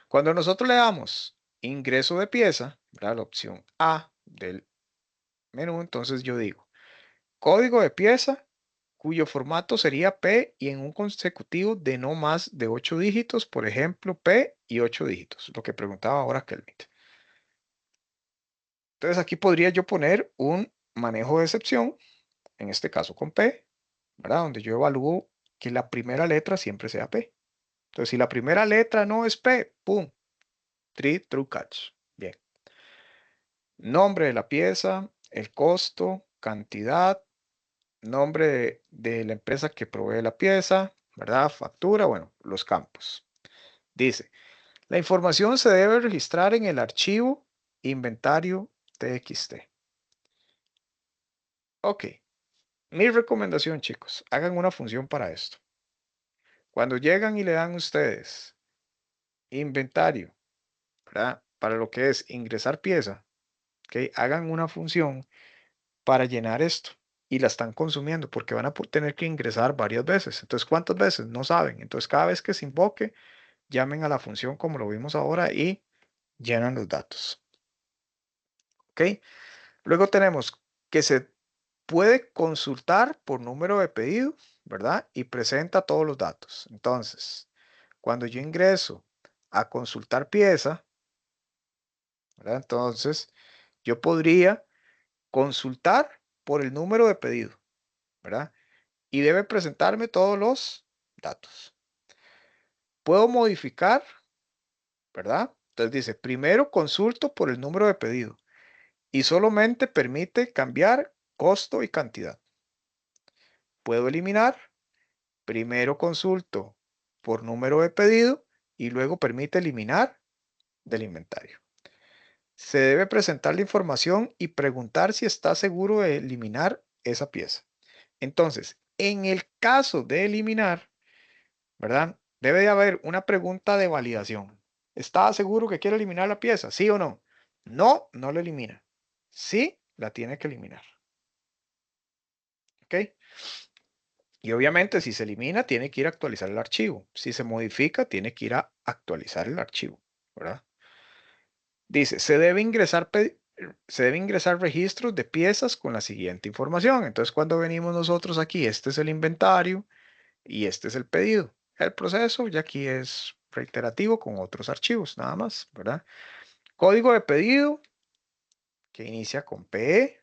cuando nosotros le damos ingreso de pieza, ¿verdad? La opción A del menú, entonces yo digo, código de pieza cuyo formato sería P y en un consecutivo de no más de 8 dígitos, por ejemplo, P y 8 dígitos, lo que preguntaba ahora Kelvin. Entonces aquí podría yo poner un manejo de excepción, en este caso con P, ¿verdad? Donde yo evalúo que la primera letra siempre sea P. Entonces, si la primera letra no es P, ¡pum! True catch. Bien. Nombre de la pieza, el costo, cantidad, nombre de la empresa que provee la pieza, ¿verdad? Factura, bueno, los campos. Dice, la información se debe registrar en el archivo inventario TXT. Ok. Mi recomendación, chicos, hagan una función para esto. Cuando llegan y le dan ustedes inventario, ¿verdad? Para lo que es ingresar pieza, ¿ok? Hagan una función para llenar esto y la están consumiendo porque van a tener que ingresar varias veces. Entonces, ¿cuántas veces? No saben. Entonces, cada vez que se invoque, llamen a la función como lo vimos ahora y llenan los datos. ¿Ok? Luego tenemos que se puede consultar por número de pedido, ¿verdad? Y presenta todos los datos. Entonces, cuando yo ingreso a consultar pieza, ¿verdad? Entonces, yo podría consultar por el número de pedido, ¿verdad? Y debe presentarme todos los datos. Puedo modificar, ¿verdad? Entonces dice, primero consulto por el número de pedido y solamente permite cambiar costo y cantidad. Puedo eliminar, primero consulto por número de pedido y luego permite eliminar del inventario. Se debe presentar la información y preguntar si está seguro de eliminar esa pieza. Entonces, en el caso de eliminar, ¿verdad? Debe de haber una pregunta de validación. ¿Está seguro que quiere eliminar la pieza? ¿Sí o no? No, no la elimina. Sí, la tiene que eliminar. ¿Ok? Y obviamente si se elimina, tiene que ir a actualizar el archivo. Si se modifica, tiene que ir a actualizar el archivo, ¿verdad? Dice, se debe ingresar registros de piezas con la siguiente información. Entonces, cuando venimos nosotros aquí, este es el inventario y este es el pedido. El proceso ya aquí es reiterativo con otros archivos, nada más, ¿verdad? Código de pedido que inicia con PE,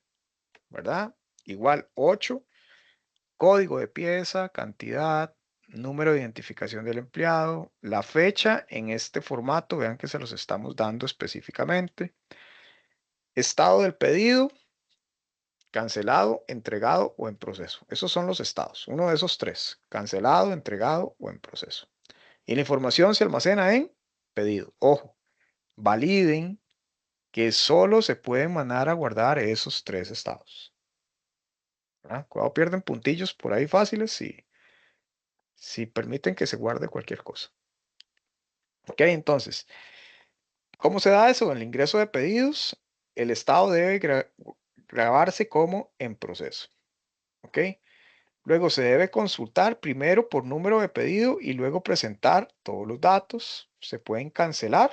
¿verdad? Igual 8. Código de pieza, cantidad, número de identificación del empleado, la fecha en este formato, vean que se los estamos dando específicamente. Estado del pedido, cancelado, entregado o en proceso. Esos son los estados, uno de esos tres, cancelado, entregado o en proceso. Y la información se almacena en pedido. Ojo, validen que solo se pueden mandar a guardar esos tres estados. ¿Verdad? Cuando pierden puntillos por ahí fáciles si permiten que se guarde cualquier cosa. Ok, entonces, ¿cómo se da eso? En el ingreso de pedidos, el estado debe grabarse como en proceso. Ok. Luego se debe consultar primero por número de pedido y luego presentar todos los datos. Se pueden cancelar,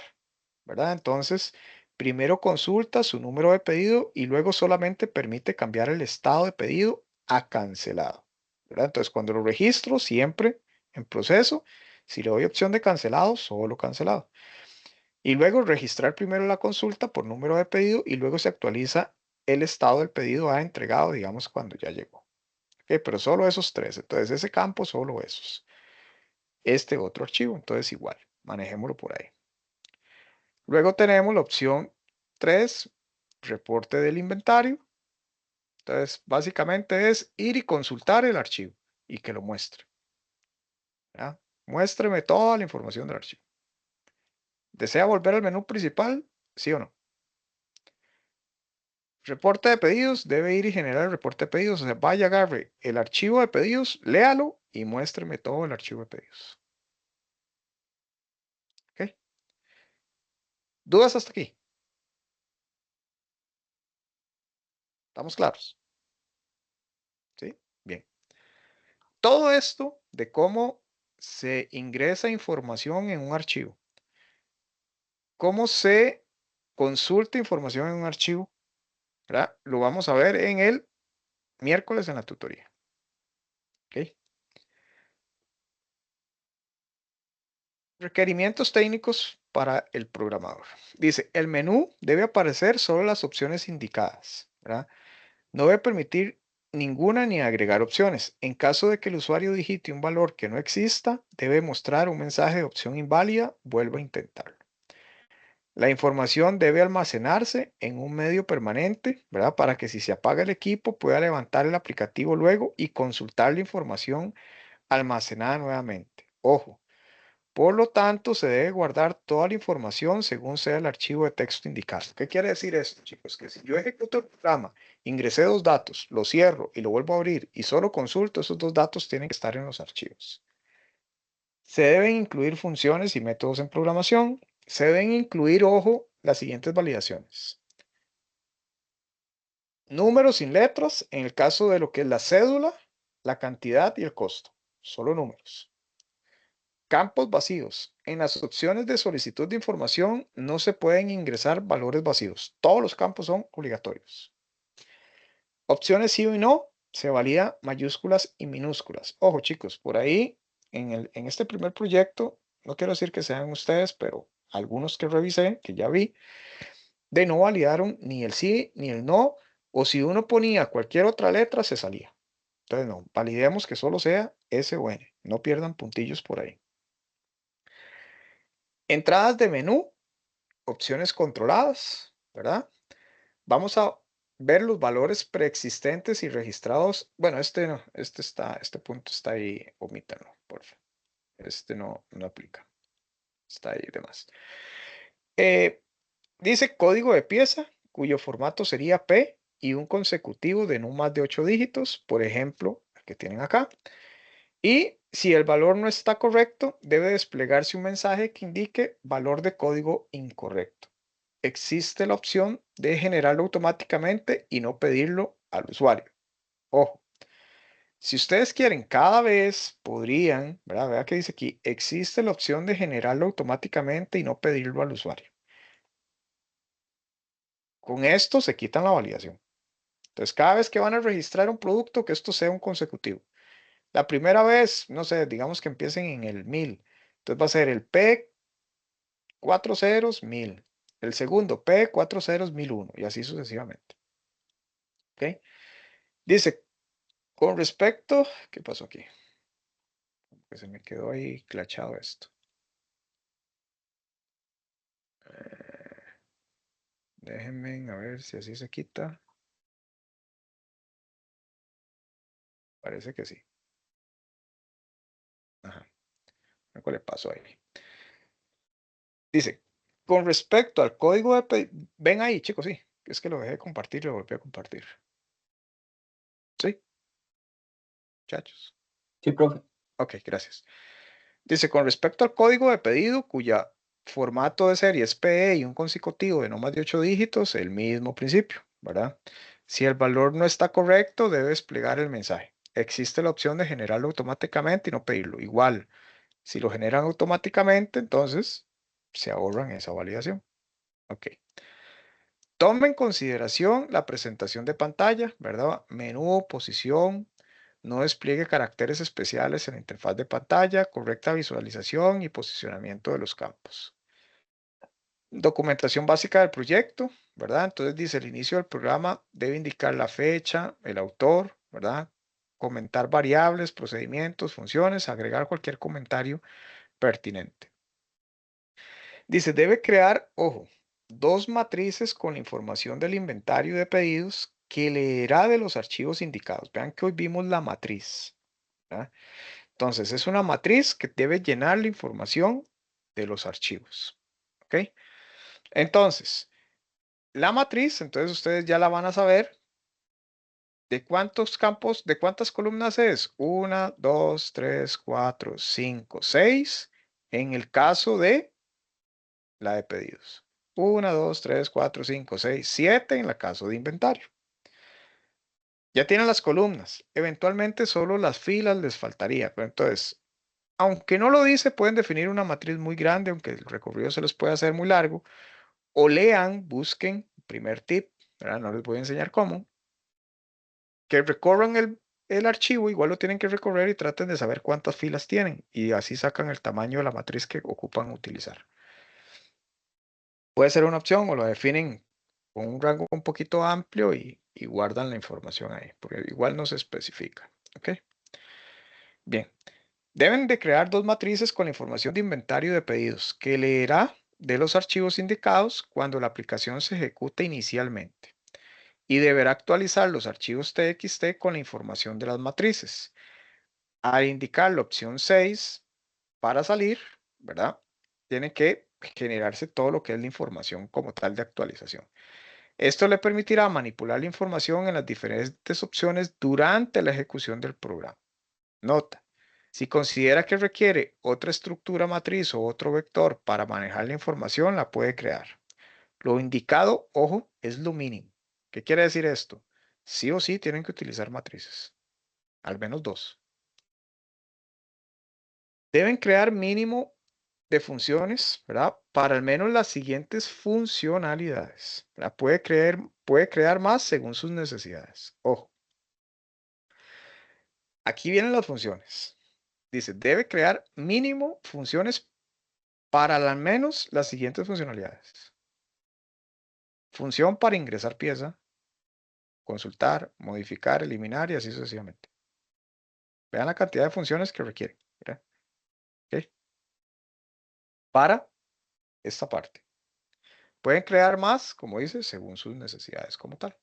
¿verdad? Entonces, primero consulta su número de pedido y luego solamente permite cambiar el estado de pedido a cancelado, ¿verdad? Entonces, cuando lo registro, siempre en proceso, si le doy opción de cancelado, solo cancelado. Y luego registrar primero la consulta por número de pedido y luego se actualiza el estado del pedido a entregado, digamos, cuando ya llegó. Ok, pero solo esos tres. Entonces, ese campo, solo esos. Este otro archivo, entonces igual, manejémoslo por ahí. Luego tenemos la opción 3, reporte del inventario. Entonces, básicamente es ir y consultar el archivo y que lo muestre. ¿Ya? Muéstreme toda la información del archivo. ¿Desea volver al menú principal? ¿Sí o no? Reporte de pedidos, debe ir y generar el reporte de pedidos. O sea, vaya, agarre el archivo de pedidos, léalo y muéstreme todo el archivo de pedidos. ¿Ok? ¿Dudas hasta aquí? ¿Estamos claros? ¿Sí? Bien. Todo esto de cómo se ingresa información en un archivo, cómo se consulta información en un archivo, ¿verdad? Lo vamos a ver en el miércoles en la tutoría. ¿Ok? Requerimientos técnicos para el programador. Dice, el menú debe aparecer solo las opciones indicadas, ¿verdad? No debe permitir ninguna ni agregar opciones. En caso de que el usuario digite un valor que no exista, debe mostrar un mensaje de opción inválida, vuelva a intentarlo. La información debe almacenarse en un medio permanente, ¿verdad? Para que si se apaga el equipo pueda levantar el aplicativo luego y consultar la información almacenada nuevamente. Ojo, por lo tanto, se debe guardar toda la información según sea el archivo de texto indicado. ¿Qué quiere decir esto, chicos? Que si yo ejecuto el programa, ingresé dos datos, lo cierro y lo vuelvo a abrir y solo consulto, esos dos datos tienen que estar en los archivos. Se deben incluir funciones y métodos en programación. Se deben incluir, ojo, las siguientes validaciones. Números sin letras en el caso de lo que es la cédula, la cantidad y el costo. Solo números. Campos vacíos. En las opciones de solicitud de información no se pueden ingresar valores vacíos. Todos los campos son obligatorios. Opciones sí y no se valida mayúsculas y minúsculas. Ojo chicos, por ahí en este primer proyecto, no quiero decir que sean ustedes, pero algunos que revisé, que ya vi, de no validaron ni el sí ni el no, o si uno ponía cualquier otra letra se salía. Entonces no, validemos que solo sea S o N, no pierdan puntillos por ahí. Entradas de menú, opciones controladas, ¿verdad? Vamos a ver los valores preexistentes y registrados. Bueno, este no, este punto está ahí, omítanlo, por favor. Este no aplica. Está ahí de más. Dice código de pieza, cuyo formato sería P y un consecutivo de no más de 8 dígitos, por ejemplo, el que tienen acá. Y si el valor no está correcto, debe desplegarse un mensaje que indique valor de código incorrecto. Existe la opción de generarlo automáticamente y no pedirlo al usuario. Ojo, si ustedes quieren cada vez, podrían, ¿verdad? Vea que dice aquí, existe la opción de generarlo automáticamente y no pedirlo al usuario. Con esto se quitan la validación. Entonces, cada vez que van a registrar un producto, que esto sea un consecutivo. La primera vez, no sé, digamos que empiecen en el 1000. Entonces va a ser el P 40 1000. El segundo P 40 1001 y así sucesivamente. ¿Ok? Dice, con respecto, ¿qué pasó aquí? Que se me quedó ahí clachado esto. Déjenme a ver si así se quita. Parece que sí. Ajá. ¿Cuál le pasó ahí? Dice, con respecto al código de ven ahí, chicos, sí. Es que lo dejé de compartir y lo volví a compartir. ¿Sí? Muchachos. Sí, profe. Ok, gracias. Dice, con respecto al código de pedido, cuya formato de serie es PE y un consecutivo de no más de 8 dígitos, el mismo principio, ¿verdad? Si el valor no está correcto, debe desplegar el mensaje. Existe la opción de generarlo automáticamente y no pedirlo. Igual, si lo generan automáticamente, entonces se ahorran esa validación. Ok. Toma en consideración la presentación de pantalla, ¿verdad? Menú, posición, no despliegue caracteres especiales en la interfaz de pantalla, correcta visualización y posicionamiento de los campos. Documentación básica del proyecto, ¿verdad? Entonces dice, el inicio del programa debe indicar la fecha, el autor, ¿verdad? Comentar variables, procedimientos, funciones, agregar cualquier comentario pertinente. Dice, debe crear, ojo, dos matrices con la información del inventario de pedidos que leerá de los archivos indicados. Vean que hoy vimos la matriz, ¿verdad? Entonces, es una matriz que debe llenar la información de los archivos. ¿Ok? Entonces, la matriz, entonces ustedes ya la van a saber. ¿De cuántos campos, de cuántas columnas es? 1, 2, 3, 4, 5, 6. En el caso de la de pedidos. 1, 2, 3, 4, 5, 6, 7 en el caso de inventario. Ya tienen las columnas. Eventualmente solo las filas les faltaría. Pero entonces, aunque no lo dice, pueden definir una matriz muy grande, aunque el recorrido se les puede hacer muy largo. O lean, busquen, primer tip, ¿verdad? No les voy a enseñar cómo. Que recorran el archivo, igual lo tienen que recorrer y traten de saber cuántas filas tienen y así sacan el tamaño de la matriz que ocupan utilizar. Puede ser una opción o lo definen con un rango un poquito amplio y guardan la información ahí, porque igual no se especifica. ¿Ok? Bien. Deben de crear dos matrices con la información de inventario de pedidos que leerá de los archivos indicados cuando la aplicación se ejecute inicialmente. Y deberá actualizar los archivos TXT con la información de las matrices. Al indicar la opción 6 para salir, ¿verdad? Tiene que generarse todo lo que es la información como tal de actualización. Esto le permitirá manipular la información en las diferentes opciones durante la ejecución del programa. Nota, si considera que requiere otra estructura matriz o otro vector para manejar la información, la puede crear. Lo indicado, ojo, es lo mínimo. ¿Qué quiere decir esto? Sí o sí tienen que utilizar matrices, al menos dos. Deben crear mínimo de funciones, ¿verdad? Para al menos las siguientes funcionalidades. ¿Verdad? Puede crear más según sus necesidades. Ojo, aquí vienen las funciones. Dice, debe crear mínimo funciones para al menos las siguientes funcionalidades. Función para ingresar pieza, consultar, modificar, eliminar y así sucesivamente. Vean la cantidad de funciones que requieren. ¿Verdad? ¿Okay? Para esta parte. Pueden crear más, como dice, según sus necesidades como tal.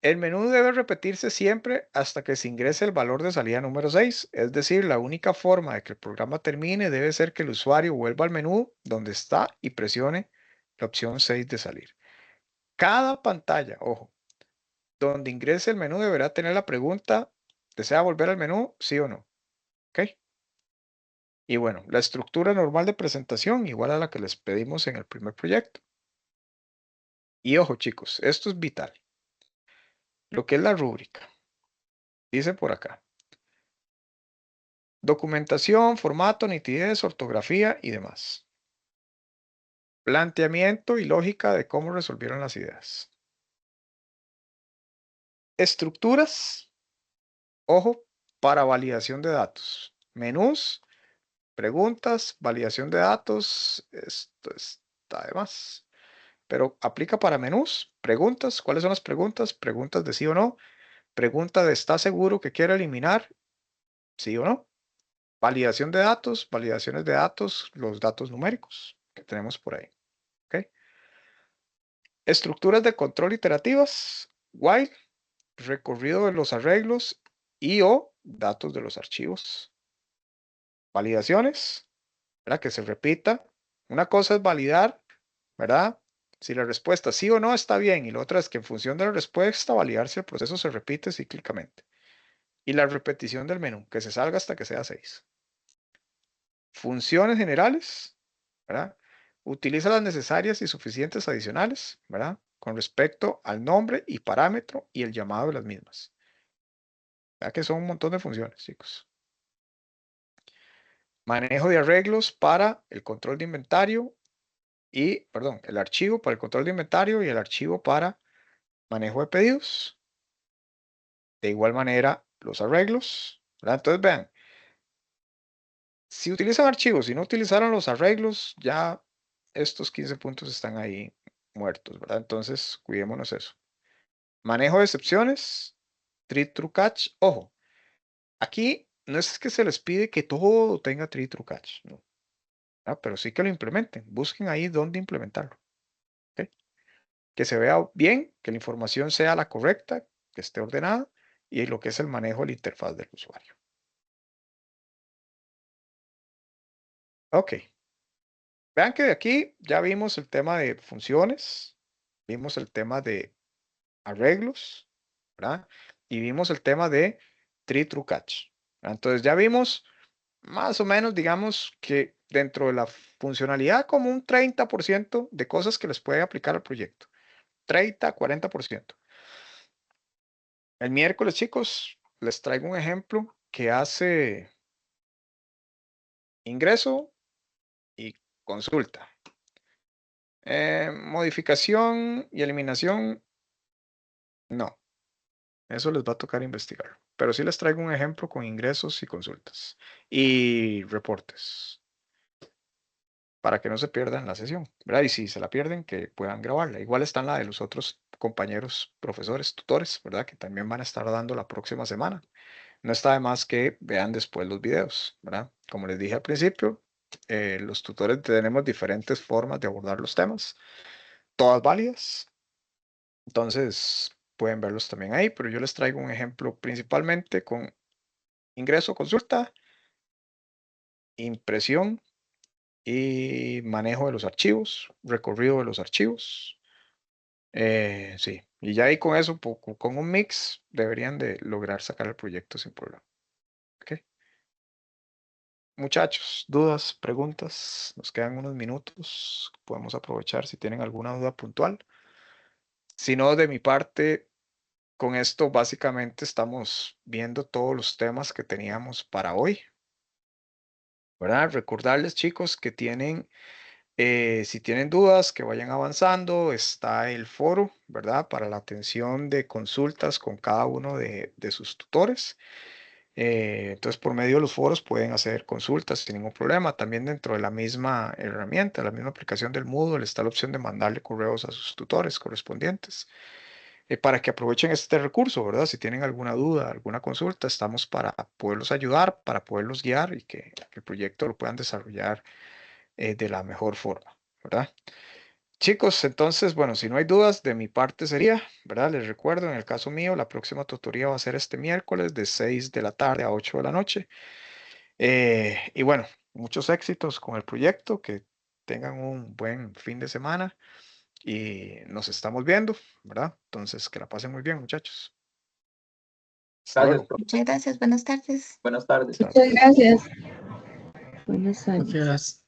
El menú debe repetirse siempre hasta que se ingrese el valor de salida número 6, es decir, la única forma de que el programa termine debe ser que el usuario vuelva al menú donde está y presione la opción 6 de salir. Cada pantalla, ojo, donde ingrese el menú deberá tener la pregunta, ¿desea volver al menú? ¿Sí o no? ¿Ok? Y bueno, la estructura normal de presentación igual a la que les pedimos en el primer proyecto. Y ojo chicos, esto es vital. Lo que es la rúbrica. Dice por acá. Documentación, formato, nitidez, ortografía y demás. Planteamiento y lógica de cómo resolvieron las ideas. Estructuras, ojo, para validación de datos. Menús, preguntas, validación de datos. Esto está de más. Pero aplica para menús, preguntas. ¿Cuáles son las preguntas? Preguntas de sí o no. Pregunta de ¿está seguro que quiere eliminar? Sí o no. Validación de datos, validaciones de datos, los datos numéricos que tenemos por ahí. ¿Ok? Estructuras de control iterativas, while, recorrido de los arreglos y o datos de los archivos. Validaciones, ¿verdad? Que se repita. Una cosa es validar, ¿verdad? Si la respuesta sí o no está bien y la otra es que en función de la respuesta validar si el proceso se repite cíclicamente. Y la repetición del menú, que se salga hasta que sea 6. Funciones generales, ¿verdad? Utiliza las necesarias y suficientes adicionales, ¿verdad? Con respecto al nombre y parámetro y el llamado de las mismas. ¿Verdad que son un montón de funciones, chicos? Manejo de arreglos para el control de inventario y, perdón, el archivo para el control de inventario y el archivo para manejo de pedidos. De igual manera, los arreglos, ¿verdad? Entonces, vean, si utilizan archivos y no utilizaron los arreglos, ya estos 15 puntos están ahí muertos, ¿verdad? Entonces, cuidémonos eso. Manejo de excepciones, tree true catch. Ojo, aquí no es que se les pide que todo tenga tree true catch, no, ¿verdad? Pero sí que lo implementen. Busquen ahí dónde implementarlo. ¿Ok? Que se vea bien, que la información sea la correcta, que esté ordenada y lo que es el manejo de la interfaz del usuario. Ok. Vean que de aquí ya vimos el tema de funciones, vimos el tema de arreglos, ¿verdad? Y vimos el tema de tree true catch. ¿Verdad? Entonces ya vimos más o menos, digamos que dentro de la funcionalidad como un 30% de cosas que les puede aplicar al proyecto. 30, 40%. El miércoles, chicos, les traigo un ejemplo que hace ingreso y consulta. Modificación y eliminación, no. Eso les va a tocar investigar. Pero sí les traigo un ejemplo con ingresos y consultas y reportes para que no se pierdan la sesión, ¿verdad? Y si se la pierden, que puedan grabarla. Igual están la de los otros compañeros, profesores, tutores, ¿verdad? Que también van a estar dando la próxima semana. No está de más que vean después los videos, ¿verdad? Como les dije al principio, los tutores tenemos diferentes formas de abordar los temas, todas válidas. Entonces, pueden verlos también ahí, pero yo les traigo un ejemplo principalmente con ingreso, consulta, impresión y manejo de los archivos, recorrido de los archivos. Sí, y ya ahí con eso, con un mix, deberían de lograr sacar el proyecto sin problema. ¿Ok? Muchachos, dudas, preguntas, nos quedan unos minutos, podemos aprovechar si tienen alguna duda puntual. Si no, de mi parte, con esto básicamente estamos viendo todos los temas que teníamos para hoy, ¿verdad? Recordarles, chicos, que tienen, si tienen dudas, que vayan avanzando. Está el foro, ¿verdad? Para la atención de consultas con cada uno de sus tutores. Entonces, por medio de los foros pueden hacer consultas sin ningún problema. También dentro de la misma herramienta, la misma aplicación del Moodle, está la opción de mandarle correos a sus tutores correspondientes para que aprovechen este recurso, ¿verdad? Si tienen alguna duda, alguna consulta, estamos para poderlos ayudar, para poderlos guiar y que el proyecto lo puedan desarrollar de la mejor forma, ¿verdad? Chicos, entonces, bueno, si no hay dudas, de mi parte sería, ¿verdad? Les recuerdo, en el caso mío, la próxima tutoría va a ser este miércoles de 6 de la tarde a 8 de la noche. Y bueno, muchos éxitos con el proyecto, que tengan un buen fin de semana y nos estamos viendo, ¿verdad? Entonces, que la pasen muy bien, muchachos. Hasta Gracias, luego. profe. Muchas gracias, buenas tardes. Buenas tardes. Muchas gracias. Buenas tardes. Gracias.